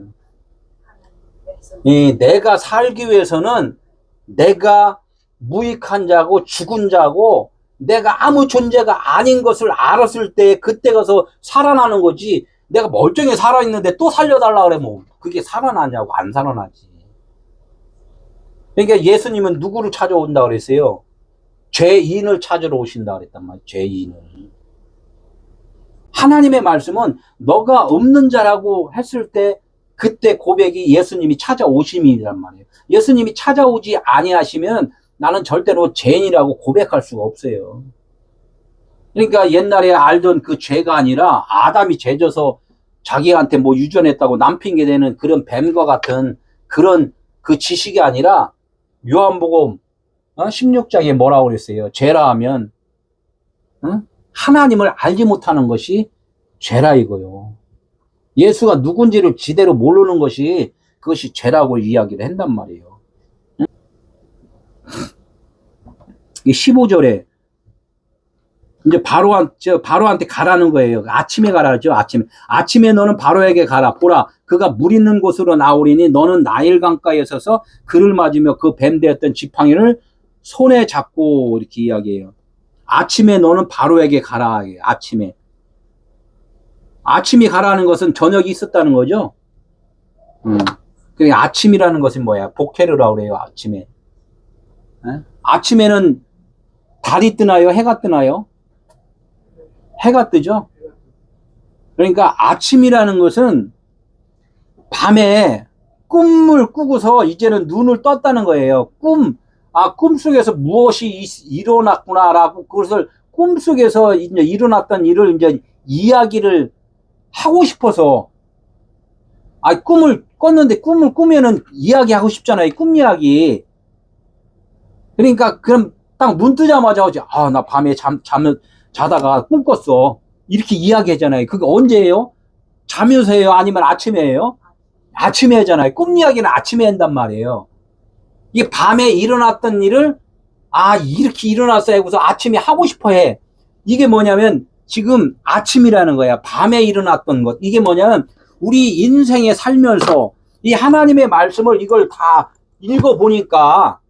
내가 살기 위해서는 내가 무익한 자고 죽은 자고 내가 아무 존재가 아닌 것을 알았을 때 그때 가서 살아나는 거지. 내가 멀쩡히 살아있는데 또 살려달라 그러면 그게 살아나냐고. 안 살아나지. 그러니까 예수님은 누구를 찾아온다 그랬어요? 죄인을 찾으러 오신다 그랬단 말이에요. 죄인을. 하나님의 말씀은 너가 없는 자라고 했을 때 그때 고백이 예수님이 찾아오심이란 말이에요. 예수님이 찾아오지 아니하시면 나는 절대로 죄인이라고 고백할 수가 없어요. 그러니까 옛날에 알던 그 죄가 아니라 아담이 죄져서 자기한테 뭐 유전했다고 남 핑계 대는 그런 뱀과 같은 그런 그 지식이 아니라 요한복음 16장에 뭐라고 그랬어요? 죄라 하면 하나님을 알지 못하는 것이 죄라 이거요. 예수가 누군지를 지대로 모르는 것이 그것이 죄라고 이야기를 한단 말이에요. 15절에 이제 바로한테 가라는 거예요. 아침에 가라죠. 아침에 너는 바로에게 가라. 보라, 그가 물 있는 곳으로 나오리니 너는 나일 강가에 서서 그를 맞으며 그 뱀되었던 지팡이를 손에 잡고, 이렇게 이야기해요. 아침에 너는 바로에게 가라. 아침이 가라는 것은 저녁이 있었다는 거죠. 그러니까 아침이라는 것은 뭐야? 복해르라고 그래요. 아침에. 아침에는 달이 뜨나요? 해가 뜨나요? 해가 뜨죠. 그러니까 아침이라는 것은 밤에 꿈을 꾸고서 이제는 눈을 떴다는 거예요. 꿈속에서 무엇이 일어났구나라고, 그것을 꿈속에서 이제 일어났던 일을 이제 이야기를 하고 싶어서, 꿈을 꿨는데 꿈을 꾸면은 이야기하고 싶잖아요. 꿈 이야기. 그러니까 그럼 딱 눈 뜨자마자 어제 나 밤에 자다가 꿈 꿨어. 이렇게 이야기하잖아요. 그게 언제예요? 자면서 해요? 아니면 아침에 해요? 아침에 하잖아요. 꿈 이야기는 아침에 한단 말이에요. 이게 밤에 일어났던 일을 이렇게 일어났어 하고서 아침에 하고 싶어 해. 이게 뭐냐면 지금 아침이라는 거야. 밤에 일어났던 것. 이게 뭐냐면 우리 인생에 살면서 이 하나님의 말씀을 이걸 다 읽어보니까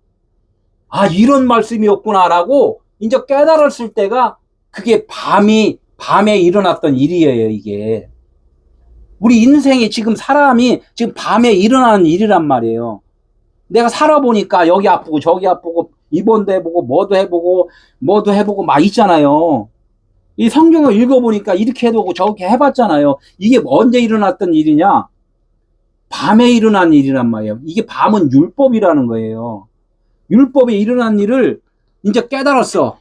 이런 말씀이었구나라고 이제 깨달았을 때가 그게 밤에 일어났던 일이에요, 이게. 우리 인생이 지금 사람이 지금 밤에 일어나는 일이란 말이에요. 내가 살아보니까 여기 아프고 저기 아프고 입원도 해보고 뭐도 해보고 막 있잖아요. 이 성경을 읽어보니까 이렇게 해보고 저렇게 해봤잖아요. 이게 언제 일어났던 일이냐? 밤에 일어난 일이란 말이에요. 이게 밤은 율법이라는 거예요. 율법에 일어난 일을 이제 깨달았어.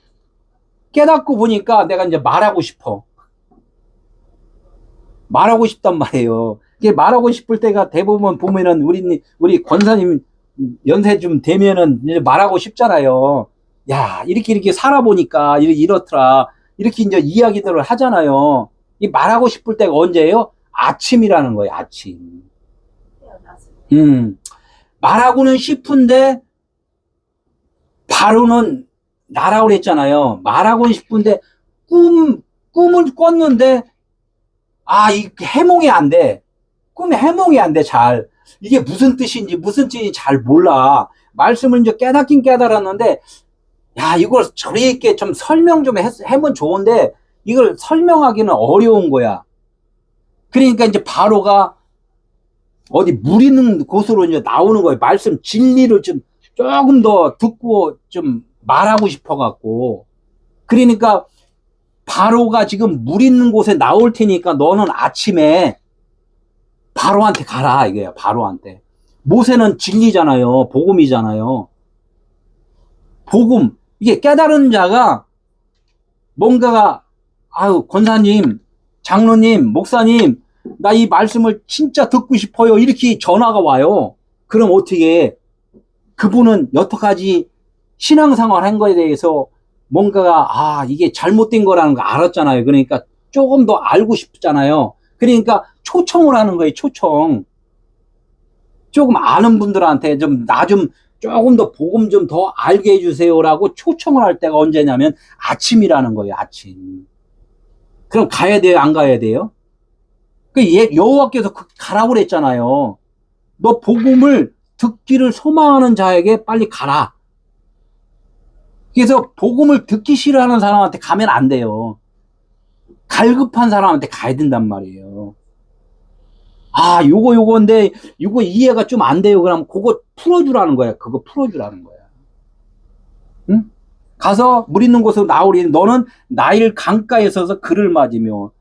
깨닫고 보니까 내가 이제 말하고 싶어. 말하고 싶단 말이에요. 이게 말하고 싶을 때가 대부분 보면은 우리 권사님 연세 좀 되면은 이제 말하고 싶잖아요. 야, 이렇게 살아보니까 이렇더라. 이렇게 이제 이야기들을 하잖아요. 이 말하고 싶을 때가 언제예요? 아침이라는 거예요, 아침. 말하고는 싶은데 바로는 나라고 그랬잖아요. 말하고는 싶은데 꿈을 꿨는데 이 해몽이 안 돼. 꿈에 해몽이 안 돼, 잘. 이게 무슨 뜻인지 잘 몰라. 말씀을 이제 깨닫긴 깨달았는데, 이걸 저리 있게 좀 설명 좀 하면 좋은데, 이걸 설명하기는 어려운 거야. 그러니까 이제 바로가 어디 물 있는 곳으로 이제 나오는 거예요. 말씀 진리를 좀 조금 더 듣고 좀 말하고 싶어갖고. 그러니까 바로가 지금 물 있는 곳에 나올 테니까 너는 아침에 바로한테 가라 이거야. 바로한테. 모세는 진리잖아요. 복음이잖아요. 복음. 이게 깨달은 자가 뭔가가 권사님, 장로님, 목사님 나 이 말씀을 진짜 듣고 싶어요. 이렇게 전화가 와요. 그럼 어떻게 해? 그분은 여태까지 신앙생활 한 거에 대해서 뭔가가 이게 잘못된 거라는 거 알았잖아요. 그러니까 조금 더 알고 싶잖아요. 그러니까 초청을 하는 거예요. 초청. 조금 아는 분들한테 나 좀 조금 더 복음 좀 더 알게 해주세요라고 초청을 할 때가 언제냐면 아침이라는 거예요. 아침. 그럼 가야 돼요? 안 가야 돼요? 여호와께서 가라고 그랬잖아요. 너 복음을 듣기를 소망하는 자에게 빨리 가라. 그래서 복음을 듣기 싫어하는 사람한테 가면 안 돼요. 갈급한 사람한테 가야 된단 말이에요. 요건데 요거 이해가 좀 안 돼요. 그럼 그거 풀어주라는 거야. 그거 풀어주라는 거야. 응? 가서 물 있는 곳으로 나오리. 너는 나일 강가에 서서 그를 맞으며.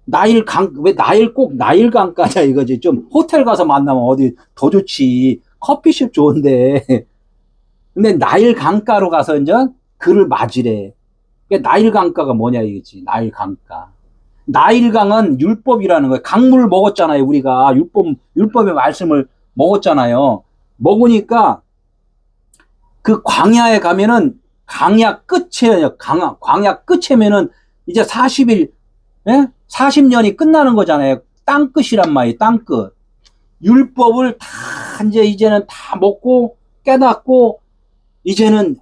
왜 나일 강가냐 이거지. 좀 호텔 가서 만나면 어디 더 좋지. 커피숍 좋은데. 근데 나일 강가로 가서 이제 그를 맞으래. 나일 강가가 뭐냐 이거지. 나일 강가. 나일강은 율법이라는 거예요. 강물을 먹었잖아요. 우리가 율법의 말씀을 먹었잖아요. 먹으니까 그 광야에 가면은 광야 끝에면은 이제 40일, 40년이 끝나는 거잖아요. 땅 끝이란 말이에요. 땅 끝. 율법을 다 이제는 다 먹고 깨닫고 이제는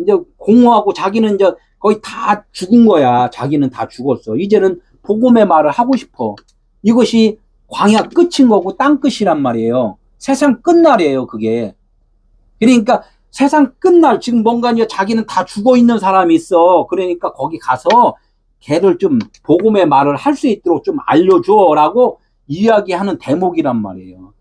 이제 공허하고 자기는 이제 거의 다 죽은 거야. 자기는 다 죽었어. 이제는 복음의 말을 하고 싶어. 이것이 광야 끝인 거고 땅 끝이란 말이에요. 세상 끝날이에요, 그게. 그러니까 세상 끝날, 지금 뭔가 이제 자기는 다 죽어 있는 사람이 있어. 그러니까 거기 가서 걔를 좀 복음의 말을 할 수 있도록 좀 알려줘라고 이야기하는 대목이란 말이에요.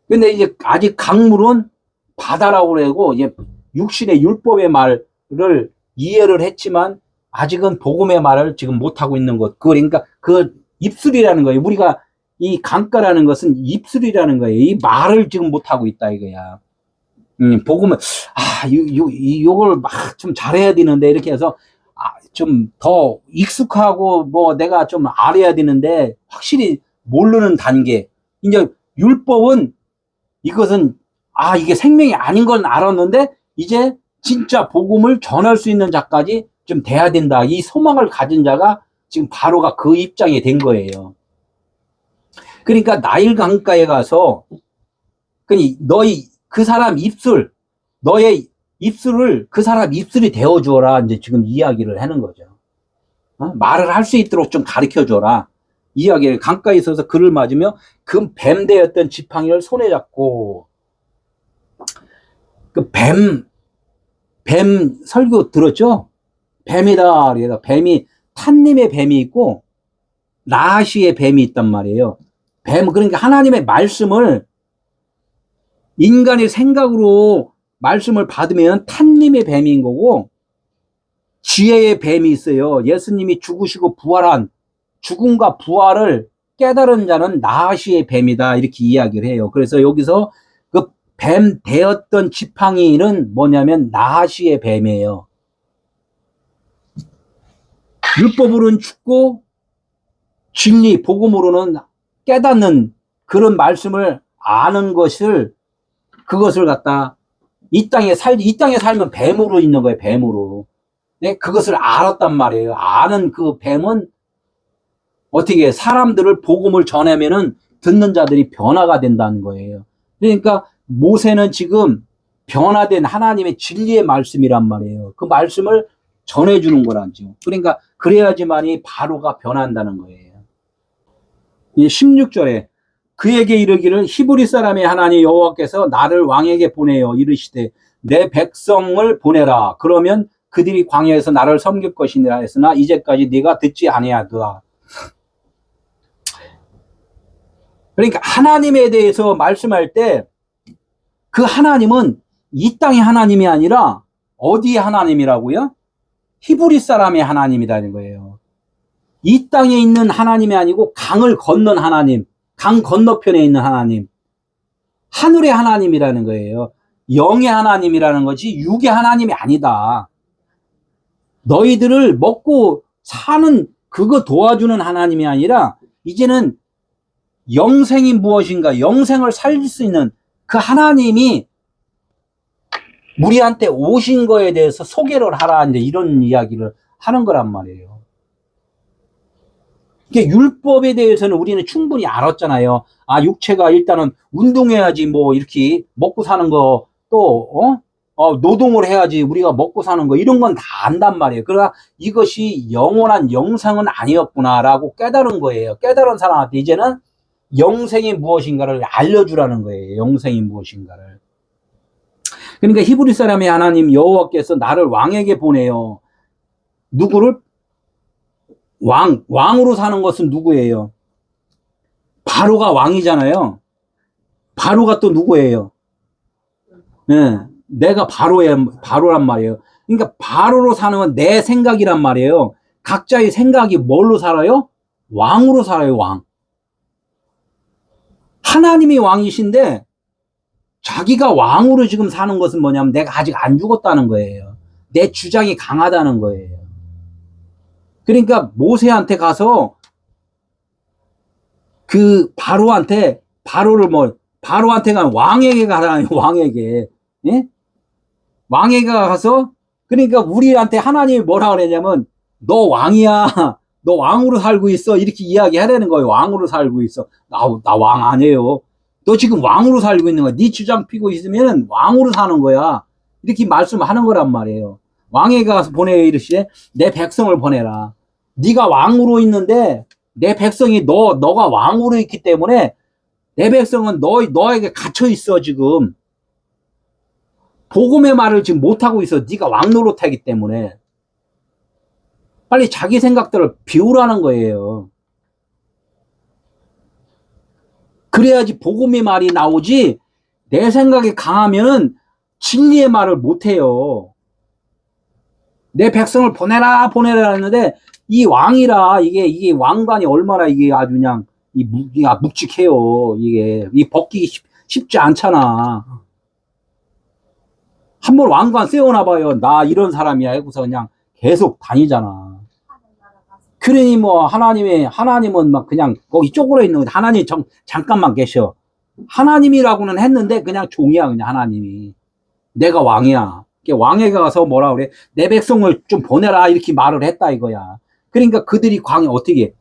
근데 이제 아직 강물은 바다라고 그러고, 이제 육신의 율법의 말을 이해를 했지만 아직은 복음의 말을 지금 못하고 있는 것. 그러니까 그 입술이라는 거예요. 우리가 이 강가라는 것은 입술이라는 거예요. 이 말을 지금 못하고 있다 이거야. 복음은 요걸 막 좀 잘해야 되는데 이렇게 해서 좀 더 익숙하고 뭐 내가 좀 알아야 되는데 확실히 모르는 단계. 이제 율법은 이것은 이게 생명이 아닌 건 알았는데 이제 진짜 복음을 전할 수 있는 자까지 좀 돼야 된다. 이 소망을 가진 자가 지금 바로가 그 입장이 된 거예요. 그러니까 나일 강가에 가서 너희 그 사람 입술, 너의 입술을 그 사람 입술이 되어주어라. 이제 지금 이야기를 하는 거죠. 말을 할 수 있도록 좀 가르쳐 줘라. 이야기를 강가에 있어서 그를 맞으며 그 뱀 되었던 지팡이를 손에 잡고 그 뱀 설교 들었죠? 뱀이다. 그래서 뱀이 탄님의 뱀이 있고 라시의 뱀이 있단 말이에요. 그러니까 하나님의 말씀을 인간의 생각으로 말씀을 받으면 탄님의 뱀인 거고 지혜의 뱀이 있어요. 예수님이 죽으시고 부활한 죽음과 부활을 깨달은 자는 나시의 뱀이다. 이렇게 이야기를 해요. 그래서 여기서 그 뱀 되었던 지팡이는 뭐냐면 나시의 뱀이에요. 율법으로는 죽고 진리, 복음으로는 깨닫는 그런 말씀을 아는 그것을 갖다 이 땅에 살면 뱀으로 있는 거예요. 뱀으로. 네, 그것을 알았단 말이에요. 아는 그 뱀은 어떻게 사람들을 복음을 전하면은 듣는 자들이 변화가 된다는 거예요. 그러니까 모세는 지금 변화된 하나님의 진리의 말씀이란 말이에요. 그 말씀을 전해주는 거란죠. 그러니까 그래야지만이 바로가 변한다는 거예요. 16절에 그에게 이르기를 히브리 사람의 하나님 여호와께서 나를 왕에게 보내어 이르시되 내 백성을 보내라. 그러면 그들이 광야에서 나를 섬길 것이니라 했으나 이제까지 네가 듣지 아니하더라. 그러니까 하나님에 대해서 말씀할 때 그 하나님은 이 땅의 하나님이 아니라 어디의 하나님이라고요? 히브리 사람의 하나님이라는 거예요. 이 땅에 있는 하나님이 아니고 강을 건넌 하나님, 강 건너편에 있는 하나님, 하늘의 하나님이라는 거예요. 영의 하나님이라는 거지 육의 하나님이 아니다. 너희들을 먹고 사는 그거 도와주는 하나님이 아니라 이제는 영생이 무엇인가, 영생을 살릴 수 있는 그 하나님이 우리한테 오신 거에 대해서 소개를 하라. 이제 이런 이야기를 하는 거란 말이에요. 이게 율법에 대해서는 우리는 충분히 알았잖아요. 아, 육체가 일단은 운동해야지 뭐 이렇게 먹고 사는 거 또, 노동을 해야지 우리가 먹고 사는 거 이런 건 다 안단 말이에요. 그러나 이것이 영원한 영생은 아니었구나라고 깨달은 거예요. 깨달은 사람한테 이제는 영생이 무엇인가를 알려주라는 거예요. 영생이 무엇인가를. 그러니까 히브리 사람의 하나님 여호와께서 나를 왕에게 보내요. 누구를? 왕으로 사는 것은 누구예요? 바로가 왕이잖아요. 바로가 또 누구예요? 네, 내가 바로란 말이에요. 그러니까 바로로 사는 건 내 생각이란 말이에요. 각자의 생각이 뭘로 살아요? 왕으로 살아요. 왕. 하나님이 왕이신데 자기가 왕으로 지금 사는 것은 뭐냐면 내가 아직 안 죽었다는 거예요. 내 주장이 강하다는 거예요. 그러니까 모세한테 가서 그 바로한테가 왕에게 가라요. 왕에게. 예? 왕에게 가서 그러니까 우리한테 하나님이 뭐라 그러냐면 너 왕이야. 너 왕으로 살고 있어. 이렇게 이야기하라는 거예요. 왕으로 살고 있어. 나 왕 아니에요. 너 지금 왕으로 살고 있는 거야. 네 주장 피고 있으면 왕으로 사는 거야. 이렇게 말씀하는 거란 말이에요. 왕에게 가서 보내어 이르시되 내 백성을 보내라. 네가 왕으로 있는데 내 백성이 너가 왕으로 있기 때문에 내 백성은 너에게 갇혀 있어. 지금 복음의 말을 지금 못하고 있어. 네가 왕 노릇하기 때문에 빨리 자기 생각들을 비우라는 거예요. 그래야지 복음의 말이 나오지. 내 생각이 강하면은 진리의 말을 못해요. 내 백성을 보내라 했는데 이 왕이라 이게 왕관이 얼마나 이게 아주 그냥 묵직해요. 이 벗기기 쉽지 않잖아. 한번 왕관 세워놔봐요. 나 이런 사람이야 하고서 그냥 계속 다니잖아. 그러니 뭐 하나님은 막 그냥 거기 쪼그려 있는 거지. 하나님 잠깐만 계셔. 하나님이라고는 했는데 그냥 종이야. 그냥 하나님이 내가 왕이야. 왕에게 가서 뭐라 그래? 내 백성을 좀 보내라 이렇게 말을 했다 이거야. 그러니까 그들이 광야 어떻게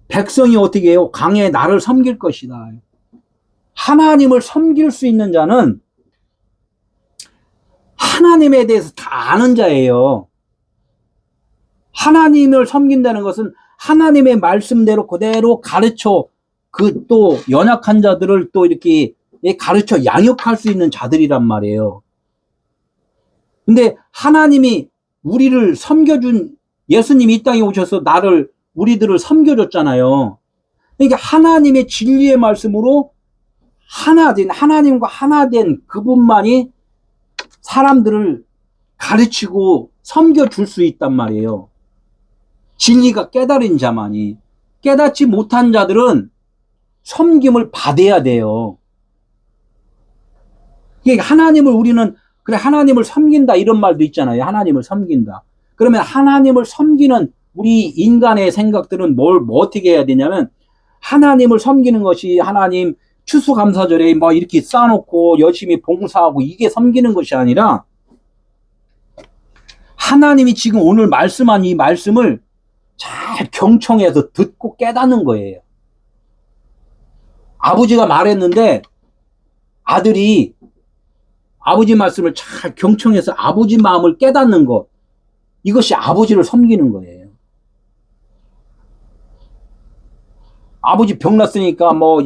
백성이 어떻게 해요? 광야에 나를 섬길 것이다. 하나님을 섬길 수 있는 자는 하나님에 대해서 다 아는 자예요. 하나님을 섬긴다는 것은 하나님의 말씀대로 그대로 가르쳐 그 또 연약한 자들을 또 이렇게 가르쳐 양육할 수 있는 자들이란 말이에요. 근데 하나님이 우리를 섬겨준 예수님이 이 땅에 오셔서 우리들을 섬겨줬잖아요. 그러니까 하나님의 진리의 말씀으로 하나님과 하나 된 그분만이 사람들을 가르치고 섬겨줄 수 있단 말이에요. 진리가 깨달은 자만이. 깨닫지 못한 자들은 섬김을 받아야 돼요. 하나님을 우리는 그래 하나님을 섬긴다 이런 말도 있잖아요. 하나님을 섬긴다. 그러면 하나님을 섬기는 우리 인간의 생각들은 뭐 어떻게 해야 되냐면 하나님을 섬기는 것이 하나님 추수감사절에 뭐 이렇게 쌓아놓고 열심히 봉사하고 이게 섬기는 것이 아니라 하나님이 지금 오늘 말씀한 이 말씀을 잘 경청해서 듣고 깨닫는 거예요. 아버지가 말했는데 아들이 아버지 말씀을 잘 경청해서 아버지 마음을 깨닫는 것, 이것이 아버지를 섬기는 거예요. 아버지 병났으니까 뭐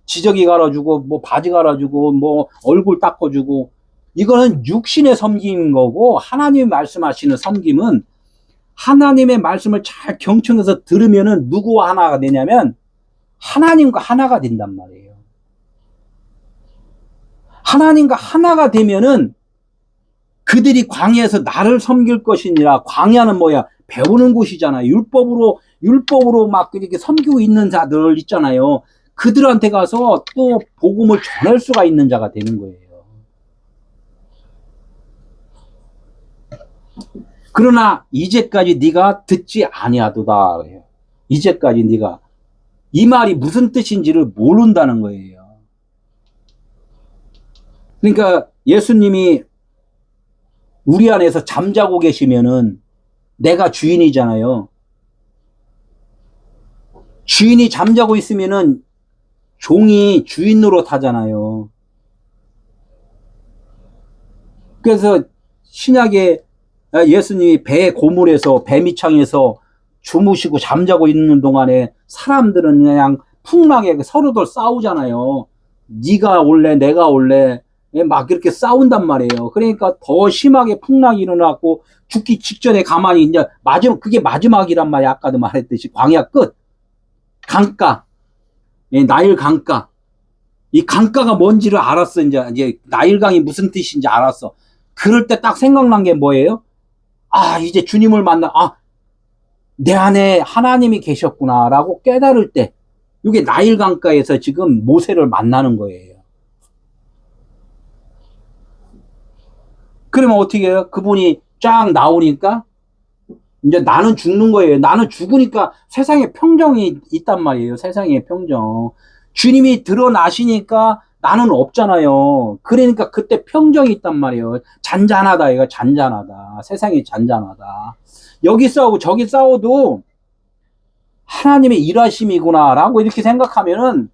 지저귀 갈아주고 뭐 바지 갈아주고 뭐 얼굴 닦아주고 이거는 육신의 섬김인 거고, 하나님이 말씀하시는 섬김은 하나님의 말씀을 잘 경청해서 들으면은 누구와 하나가 되냐면 하나님과 하나가 된단 말이에요. 하나님과 하나가 되면은 그들이 광야에서 나를 섬길 것이니라. 광야는 뭐야? 배우는 곳이잖아요. 율법으로 막 이렇게 섬기고 있는 자들 있잖아요. 그들한테 가서 또 복음을 전할 수가 있는 자가 되는 거예요. 그러나 이제까지 네가 듣지 아니하도다. 이제까지 네가 이 말이 무슨 뜻인지를 모른다는 거예요. 그러니까 예수님이 우리 안에서 잠자고 계시면은 내가 주인이잖아요. 주인이 잠자고 있으면은 종이 주인 노릇하잖아요. 그래서 신약에 예수님이 배 고물에서 배미창에서 주무시고 잠자고 있는 동안에 사람들은 그냥 풍랑에 서로들 싸우잖아요. 네가 올래 내가 올래 막 이렇게 싸운단 말이에요. 그러니까 더 심하게 풍랑이 일어났고 죽기 직전에 가만히 이제 그게 마지막이란 말이야. 아까도 말했듯이 광야 끝 강가, 나일 강가. 이 강가가 뭔지를 알았어. 이제 나일강이 무슨 뜻인지 알았어. 그럴 때 딱 생각난 게 뭐예요? 이제 주님을 내 안에 하나님이 계셨구나라고 깨달을 때, 이게 나일 강가에서 지금 모세를 만나는 거예요. 그러면 어떻게 해요? 그분이 쫙 나오니까 이제 나는 죽는 거예요. 나는 죽으니까 세상에 평정이 있단 말이에요. 세상에 평정. 주님이 드러나시니까 나는 없잖아요. 그러니까 그때 평정이 있단 말이에요. 잔잔하다. 이거 잔잔하다. 세상이 잔잔하다. 여기 싸우고 저기 싸워도 하나님의 일하심이구나 라고 이렇게 생각하면은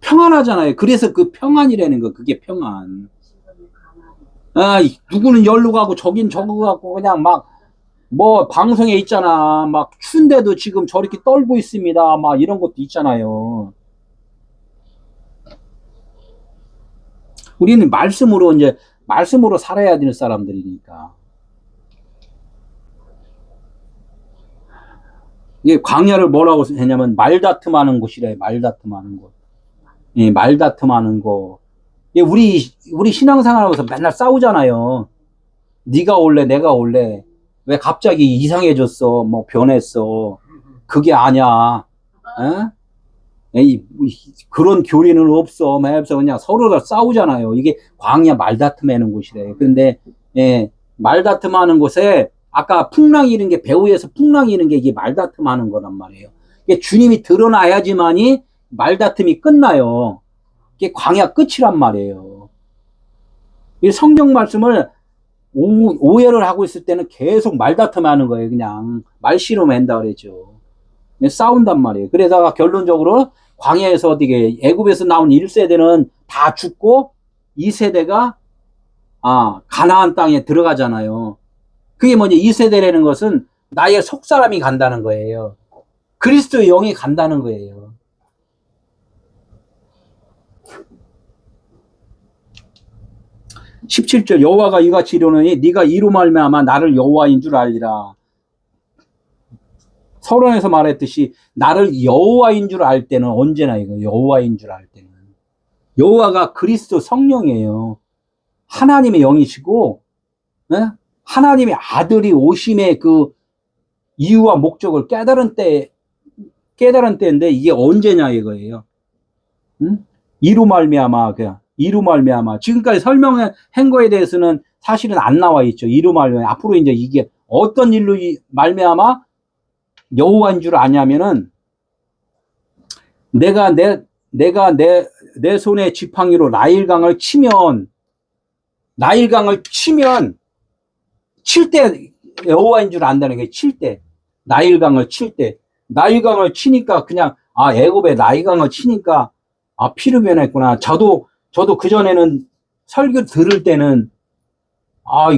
평안하잖아요. 그래서 그 평안이라는 거, 그게 평안. 누구는 열로 가고 저긴 저거 가고 그냥 뭐 방송에 있잖아. 막 추운데도 지금 저렇게 떨고 있습니다. 막 이런 것도 있잖아요. 우리는 말씀으로 살아야 되는 사람들이니까. 이게 광야를 뭐라고 했냐면 말다툼하는 곳이래. 말다툼하는 곳. 예, 말다툼하는 거. 예, 우리 신앙생활하면서 맨날 싸우잖아요. 네가 올래 내가 올래. 왜 갑자기 이상해졌어? 뭐 변했어? 그게 아니야. 그런 교리는 없어. 매서 그냥 서로 다 싸우잖아요. 이게 광야 말다툼하는 곳이래. 그런데 말다툼하는 곳에 아까 풍랑이 이런 게 배후에서 풍랑이 이런 게 이게 말다툼하는 거란 말이에요. 이게 주님이 드러나야지만이 말다툼이 끝나요. 이게 광야 끝이란 말이에요. 이 성경 말씀을 오해를 하고 있을 때는 계속 말다툼하는 거예요. 그냥 말씨름한다 그랬죠. 싸운단 말이에요. 그러다가 결론적으로 광야에서 어떻게 애굽에서 나온 1세대는 다 죽고 2세대가 가나안 땅에 들어가잖아요. 그게 뭐냐, 2세대라는 것은 나의 속사람이 간다는 거예요. 그리스도의 영이 간다는 거예요. 17절 여호와가 이같이 이르노니 네가 이로 말미암아 나를 여호와인 줄 알리라. 서론에서 말했듯이 나를 여호와인 줄 알 때는 언제나 이거 여호와인 줄 알 때는 여호와가 그리스도 성령이에요. 하나님의 영이시고, 네? 하나님의 아들이 오심의 그 이유와 목적을 깨달은 때인데 이게 언제냐 이거예요. 응? 이로 말미암아, 이로 말미암아. 지금까지 설명한 거에 대해서는 사실은 안 나와 있죠. 이로 말미암아. 앞으로 이제 이게 어떤 일로 말미암아 여호와인 줄 아냐면은 내가 내 손에 지팡이로 나일강을 치면 칠 때 여호와인 줄 안다는 게 칠 때 나일강을 치니까 그냥 애굽에 나일강을 치니까 피로 변했구나. 저도 그전에는 설교 들을 때는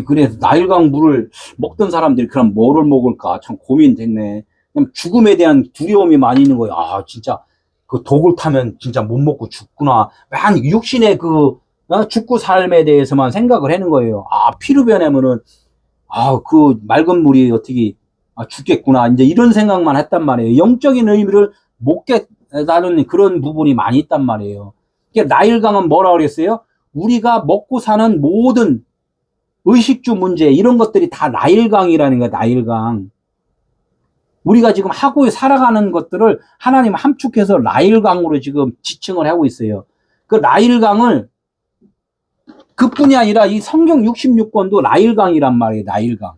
그래 나일강 물을 먹던 사람들이 그럼 뭐를 먹을까 참 고민됐네. 그냥 죽음에 대한 두려움이 많이 있는 거예요. 진짜 그 독을 타면 진짜 못 먹고 죽구나. 한 육신의 그 죽고 삶에 대해서만 생각을 하는 거예요. 피로 변하면은 그 맑은 물이 어떻게 죽겠구나. 이제 이런 생각만 했단 말이에요. 영적인 의미를 못 깨달은 그런 부분이 많이 있단 말이에요. 그러니까 나일강은 뭐라 그랬어요? 우리가 먹고 사는 모든 의식주 문제 이런 것들이 다 나일강이라는 거야. 나일강. 우리가 지금 하고 살아가는 것들을 하나님 함축해서 나일강으로 지금 지칭을 하고 있어요. 그 나일강을 그뿐이 아니라 이 성경 66권도 나일강이란 말이에요. 나일강.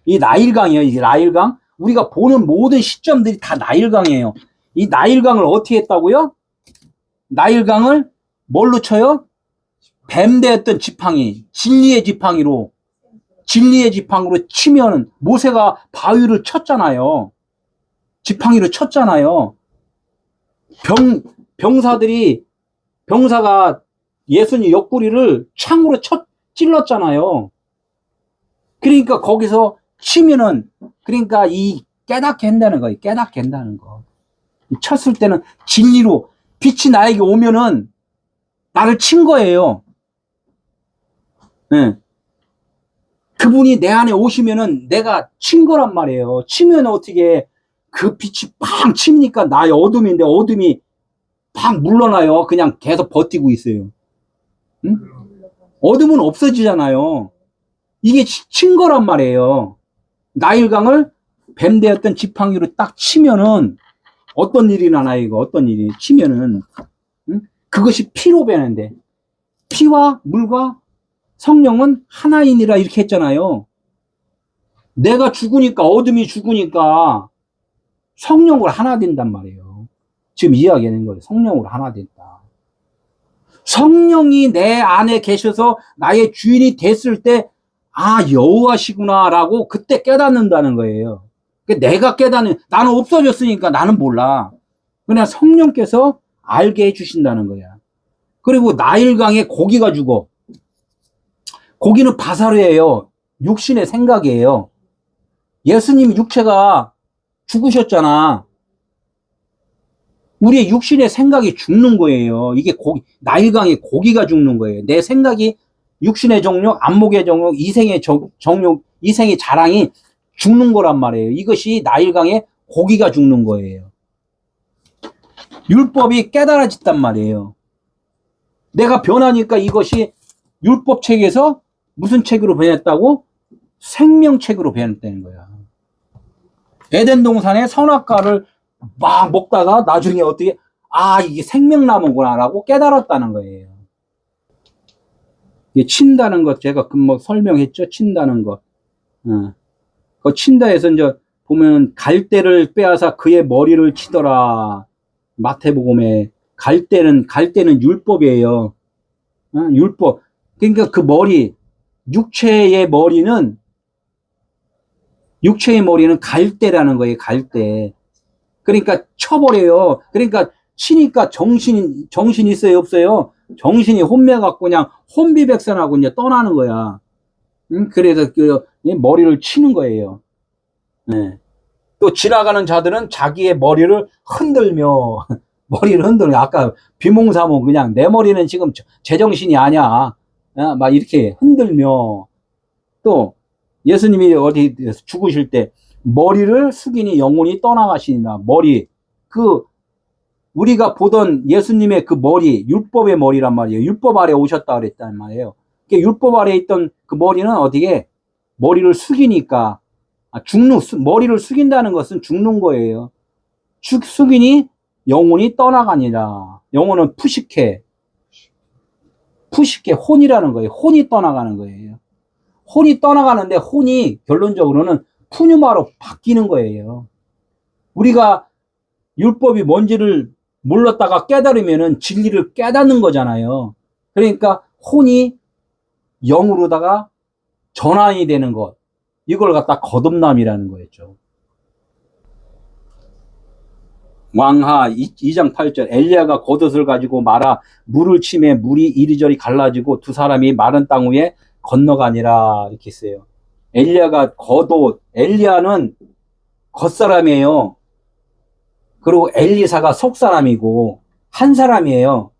이 나일강이에요. 이 나일강. 우리가 보는 모든 시점들이 다 나일강이에요. 이 나일강을 어떻게 했다고요? 나일강을 뭘로 쳐요? 뱀대였던 지팡이, 진리의 지팡이로 치면 모세가 바위를 쳤잖아요. 지팡이로 쳤잖아요. 병사가 예수님 옆구리를 창으로 찔렀잖아요. 그러니까 거기서 치면은 그러니까 이 깨닫게 한다는 거예요. 깨닫게 한다는 거. 쳤을 때는 진리로 빛이 나에게 오면은 나를 친 거예요. 네. 그분이 내 안에 오시면은 내가 친 거란 말이에요. 치면 어떻게 그 빛이 팡 치니까 나의 어둠인데 어둠이 팍 물러나요. 그냥 계속 버티고 있어요. 응? 어둠은 없어지잖아요. 이게 친 거란 말이에요. 나일강을 뱀되었던 지팡이로 딱 치면은 어떤 일이 나나 이거 어떤 일이 치면은 그것이 피로 변한대. 피와 물과 성령은 하나이니라 이렇게 했잖아요. 내가 죽으니까 어둠이 죽으니까 성령으로 하나 된단 말이에요. 지금 이야기하는 거예요. 성령으로 하나 된다. 성령이 내 안에 계셔서 나의 주인이 됐을 때 여호와시구나라고 그때 깨닫는다는 거예요. 내가 나는 없어졌으니까 나는 몰라. 그냥 성령께서 알게 해주신다는 거야. 그리고 나일강에 고기가 죽어. 고기는 바사르예요. 육신의 생각이에요. 예수님 육체가 죽으셨잖아. 우리의 육신의 생각이 죽는 거예요. 이게 나일강에 고기가 죽는 거예요. 내 생각이 육신의 정욕, 안목의 정욕, 이생의 정욕, 이생의 자랑이 죽는 거란 말이에요. 이것이 나일강에 고기가 죽는 거예요. 율법이 깨달아졌단 말이에요. 내가 변하니까 이것이 율법책에서 무슨 책으로 변했다고? 생명책으로 변했다는 거야. 에덴 동산의 선악과를 막 먹다가 나중에 어떻게 이게 생명나무구나라고 깨달았다는 거예요. 이게 친다는 것 제가 설명했죠. 친다는 것. 그 친다에서 이제 보면 갈대를 빼앗아 그의 머리를 치더라. 마태복음에 갈대는 율법이에요. 율법. 그러니까 그 머리, 육체의 머리는 갈대라는 거예요. 갈대. 그러니까 쳐버려요. 그러니까 치니까 정신 있어요, 없어요? 정신이 혼매갖고 그냥 혼비백산하고 이제 떠나는 거야. 그래서 그 머리를 치는 거예요. 네. 또 지나가는 자들은 자기의 머리를 흔들며 아까 비몽사몽 그냥 내 머리는 지금 제정신이 아니야. 막 이렇게 흔들며 또 예수님이 어디 죽으실 때 머리를 숙이니 영혼이 떠나가시니라. 머리. 우리가 보던 예수님의 그 머리, 율법의 머리란 말이에요. 율법 아래 오셨다 그랬단 말이에요. 율법 아래 있던 그 머리는 어디에 머리를 숙이니까 머리를 숙인다는 것은 죽는 거예요. 숙이니 영혼이 떠나가니라. 영혼은 푸식해 혼이라는 거예요. 혼이 떠나가는 거예요. 혼이 떠나가는데 혼이 결론적으로는 푸뉴마로 바뀌는 거예요. 우리가 율법이 뭔지를 몰랐다가 깨달으면은 진리를 깨닫는 거잖아요. 그러니까 혼이 영으로다가 전환이 되는 것. 이걸 갖다 거듭남이라는 거였죠. 왕하 2장 8절 엘리야가 겉옷을 가지고 말아 물을 치매 물이 이리저리 갈라지고 두 사람이 마른 땅 위에 건너가니라 이렇게 있어요. 엘리야가 겉옷, 엘리야는 겉사람이에요. 그리고 엘리사가 속사람이고 한 사람이에요.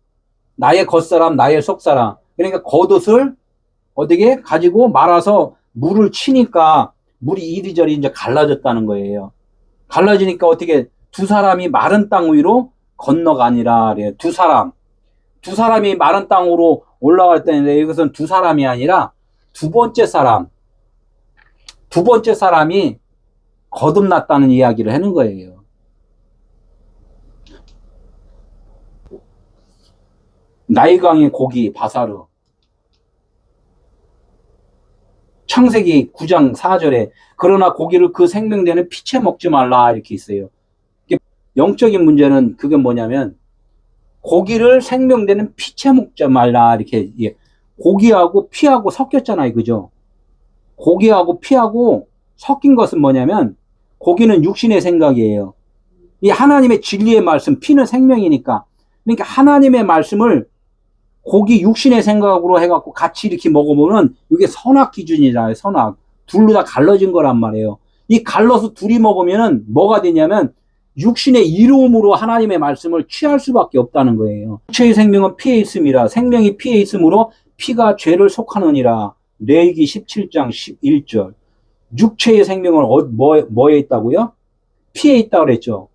나의 겉사람, 나의 속사람. 그러니까 겉옷을 어떻게 가지고 말아서 물을 치니까 물이 이리저리 이제 갈라졌다는 거예요. 갈라지니까 어떻게 두 사람이 마른 땅 위로 건너가니라. 두 사람이 마른 땅으로 올라갈 때인데 이것은 두 사람이 아니라 두 번째 사람이 거듭났다는 이야기를 하는 거예요. 나일강의 고기 바사르. 창세기 9장 4절에 그러나 고기를 그 생명되는 피채 먹지 말라 이렇게 있어요. 영적인 문제는 그게 뭐냐면 고기를 생명되는 피채 먹지 말라 이렇게. 고기하고 피하고 섞였잖아요. 그죠? 고기하고 피하고 섞인 것은 뭐냐면 고기는 육신의 생각이에요. 이 하나님의 진리의 말씀, 피는 생명이니까. 그러니까 하나님의 말씀을 고기 육신의 생각으로 해갖고 같이 이렇게 먹어보면 이게 선악 기준이잖아요. 선악. 둘로 다 갈라진 거란 말이에요. 이 갈라서 둘이 먹으면은 뭐가 되냐면 육신의 이로움으로 하나님의 말씀을 취할 수밖에 없다는 거예요. 육체의 생명은 피에 있음이라. 생명이 피에 있으므로 피가 죄를 속하느니라. 레위기 17장 11절. 육체의 생명은 뭐에 있다고요? 피에 있다고 그랬죠.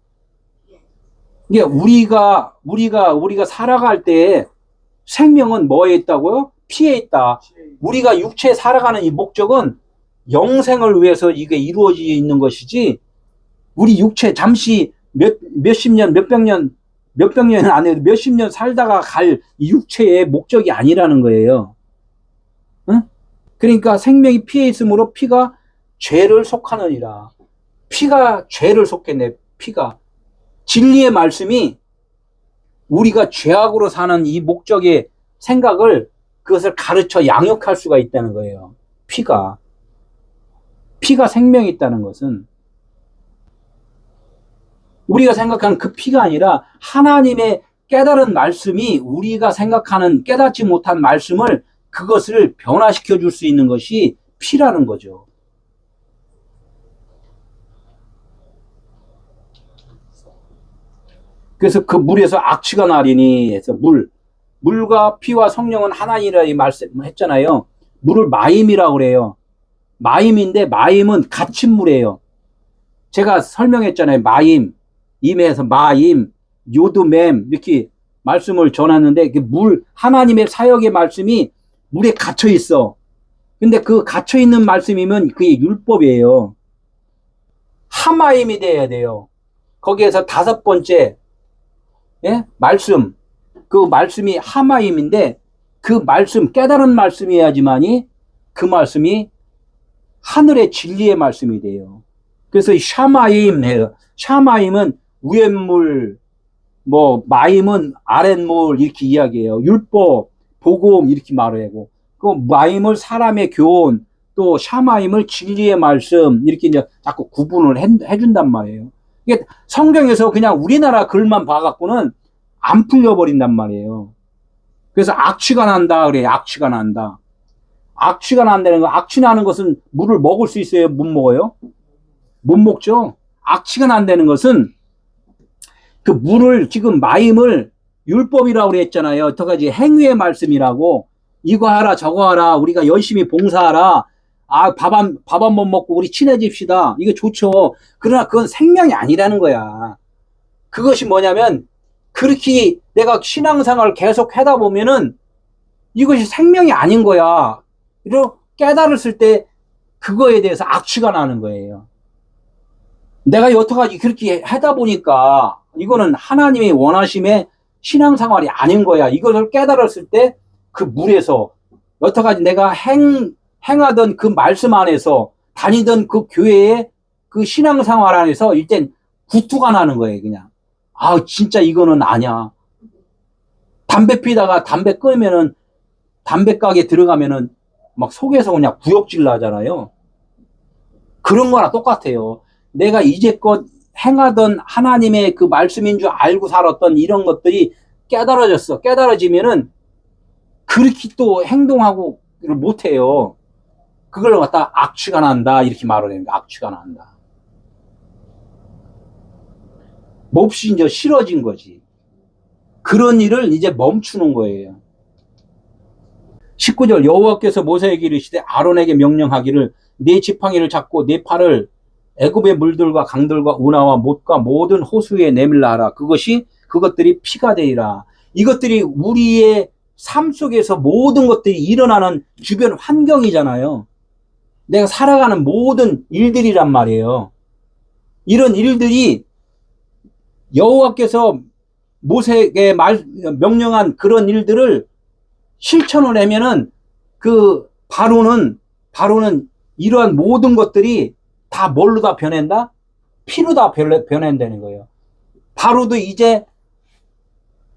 이게 우리가 살아갈 때 생명은 뭐에 있다고요? 피에 있다. 우리가 육체에 살아가는 이 목적은 영생을 위해서 이게 이루어져 있는 것이지, 우리 육체 잠시 몇십 년, 몇백 년 안에 몇십 년 살다가 갈 이 육체의 목적이 아니라는 거예요. 응? 그러니까 생명이 피에 있으므로 피가 죄를 속하느니라. 피가 죄를 속겠네. 피가. 진리의 말씀이 우리가 죄악으로 사는 이 목적의 생각을, 그것을 가르쳐 양육할 수가 있다는 거예요. 피가 생명이 있다는 것은 우리가 생각하는 그 피가 아니라 하나님의 깨달은 말씀이, 우리가 생각하는 깨닫지 못한 말씀을, 그것을 변화시켜 줄 수 있는 것이 피라는 거죠. 그래서 그 물에서 악취가 나리니 해서 물과 피와 성령은 하나니라 이 말씀했잖아요. 물을 마임이라고 그래요. 마임인데 마임은 갇힌 물이에요. 제가 설명했잖아요. 마임, 임에서 마임, 요드맴 이렇게 말씀을 전했는데, 하나님의 사역의 말씀이 물에 갇혀 있어. 근데 그 갇혀 있는 말씀이면 그게 율법이에요. 하마임이 돼야 돼요. 거기에서 다섯 번째 말씀, 그 말씀이 하마임인데, 그 말씀, 깨달은 말씀이어야지만이 그 말씀이 하늘의 진리의 말씀이 돼요. 그래서 이 샤마임이에요. 샤마임은 위에물, 마임은 아랫물 이렇게 이야기해요. 율법, 복음 이렇게 말하고, 그 마임을 사람의 교훈, 또 샤마임을 진리의 말씀 이렇게 이제 자꾸 구분을 해준단 말이에요. 이게 성경에서 그냥 우리나라 글만 봐갖고는 안 풀려버린단 말이에요. 그래서 악취가 난다 그래요. 악취가 난다. 악취가 난다는 거, 악취 나는 것은 물을 먹을 수 있어요? 못 먹어요? 못 먹죠. 악취가 난다는 것은 그 물을 지금 마임을 율법이라고 그랬잖아요. 어떡하지? 행위의 말씀이라고. 이거 하라 저거 하라 우리가 열심히 봉사하라. 밥 한 번 먹고 우리 친해집시다. 이게 좋죠. 그러나 그건 생명이 아니라는 거야. 그것이 뭐냐면 그렇게 내가 신앙생활을 계속 하다 보면은 이것이 생명이 아닌 거야. 이렇게 깨달았을 때 그거에 대해서 악취가 나는 거예요. 내가 여태까지 그렇게 하다 보니까 이거는 하나님의 원하심의 신앙생활이 아닌 거야. 이것을 깨달았을 때 그 물에서 여태까지 내가 행하던 그 말씀 안에서 다니던 그 교회의 그 신앙생활 안에서 일단 구투가 나는 거예요. 그냥 진짜 이거는 아니야. 담배 피다가 담배 끊으면은 담배 가게 들어가면은 막 속에서 그냥 구역질 나잖아요. 그런 거랑 똑같아요. 내가 이제껏 행하던 하나님의 그 말씀인 줄 알고 살았던 이런 것들이 깨달아졌어. 깨달아지면은 그렇게 또 행동하고 못해요. 그걸 갖다 악취가 난다 이렇게 말을 해요. 악취가 난다. 몹시 이제 싫어진 거지. 그런 일을 이제 멈추는 거예요. 19절 여호와께서 모세에게 이르시되 아론에게 명령하기를 네 지팡이를 잡고 네 팔을 애굽의 물들과 강들과 운하와 못과 모든 호수에 내밀라 하라. 그것들이 피가 되리라. 이것들이 우리의 삶 속에서 모든 것들이 일어나는 주변 환경이잖아요. 내가 살아가는 모든 일들이란 말이에요. 이런 일들이 여호와께서 모세에게 명령한 그런 일들을 실천을 하면은 그 바로는 이러한 모든 것들이 다 뭘로 다 변한다? 피로 다 변한다는 거예요. 바로도 이제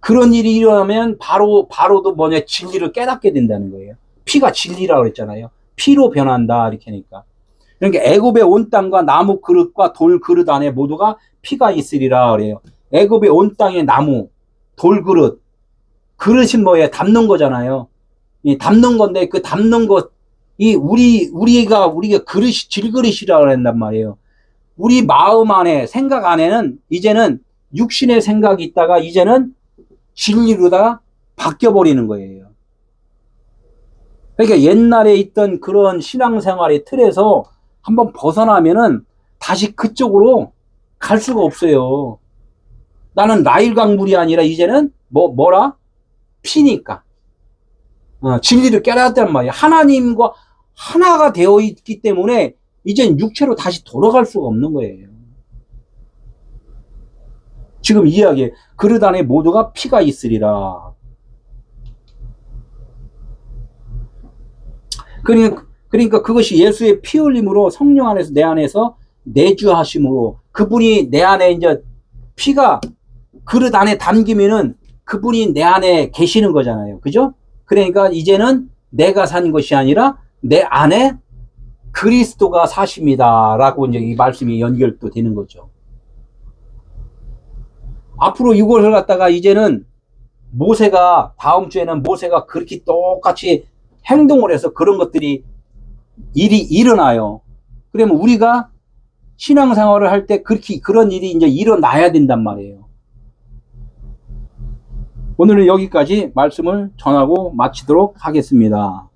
그런 일이 일어나면 바로도 뭐냐 진리를 깨닫게 된다는 거예요. 피가 진리라고 그랬잖아요. 피로 변한다 이렇게 하니까. 그러니까 애굽의 온 땅과 나무 그릇과 돌 그릇 안에 모두가 피가 있으리라 그래요. 애굽의 온 땅의 나무, 돌 그릇, 그릇이 뭐예요? 담는 거잖아요. 이 담는 건데 그 담는 것이 우리가 그릇이 질그릇이라고 한단 말이에요. 우리 마음 안에 생각 안에는 이제는 육신의 생각이 있다가 이제는 진리로 다 바뀌어버리는 거예요. 그러니까 옛날에 있던 그런 신앙생활의 틀에서 한번 벗어나면은 다시 그쪽으로 갈 수가 없어요. 나는 나일 강물이 아니라 이제는 뭐라? 피니까. 진리를 깨달았단 말이에요. 하나님과 하나가 되어 있기 때문에 이젠 육체로 다시 돌아갈 수가 없는 거예요. 지금 이야기에 그릇 안에 모두가 피가 있으리라. 그러니까 그것이 예수의 피 흘림으로 성령 안에서 내 안에서 내주하심으로 그분이 내 안에 이제 피가 그릇 안에 담기면은 그분이 내 안에 계시는 거잖아요. 그죠? 그러니까 이제는 내가 산 것이 아니라 내 안에 그리스도가 사십니다. 라고 이제 이 말씀이 연결도 되는 거죠. 앞으로 이것을 갖다가 이제는 다음 주에는 모세가 그렇게 똑같이 행동을 해서 그런 것들이 일이 일어나요. 그러면 우리가 신앙생활을 할 때 그런 일이 이제 일어나야 된단 말이에요. 오늘은 여기까지 말씀을 전하고 마치도록 하겠습니다.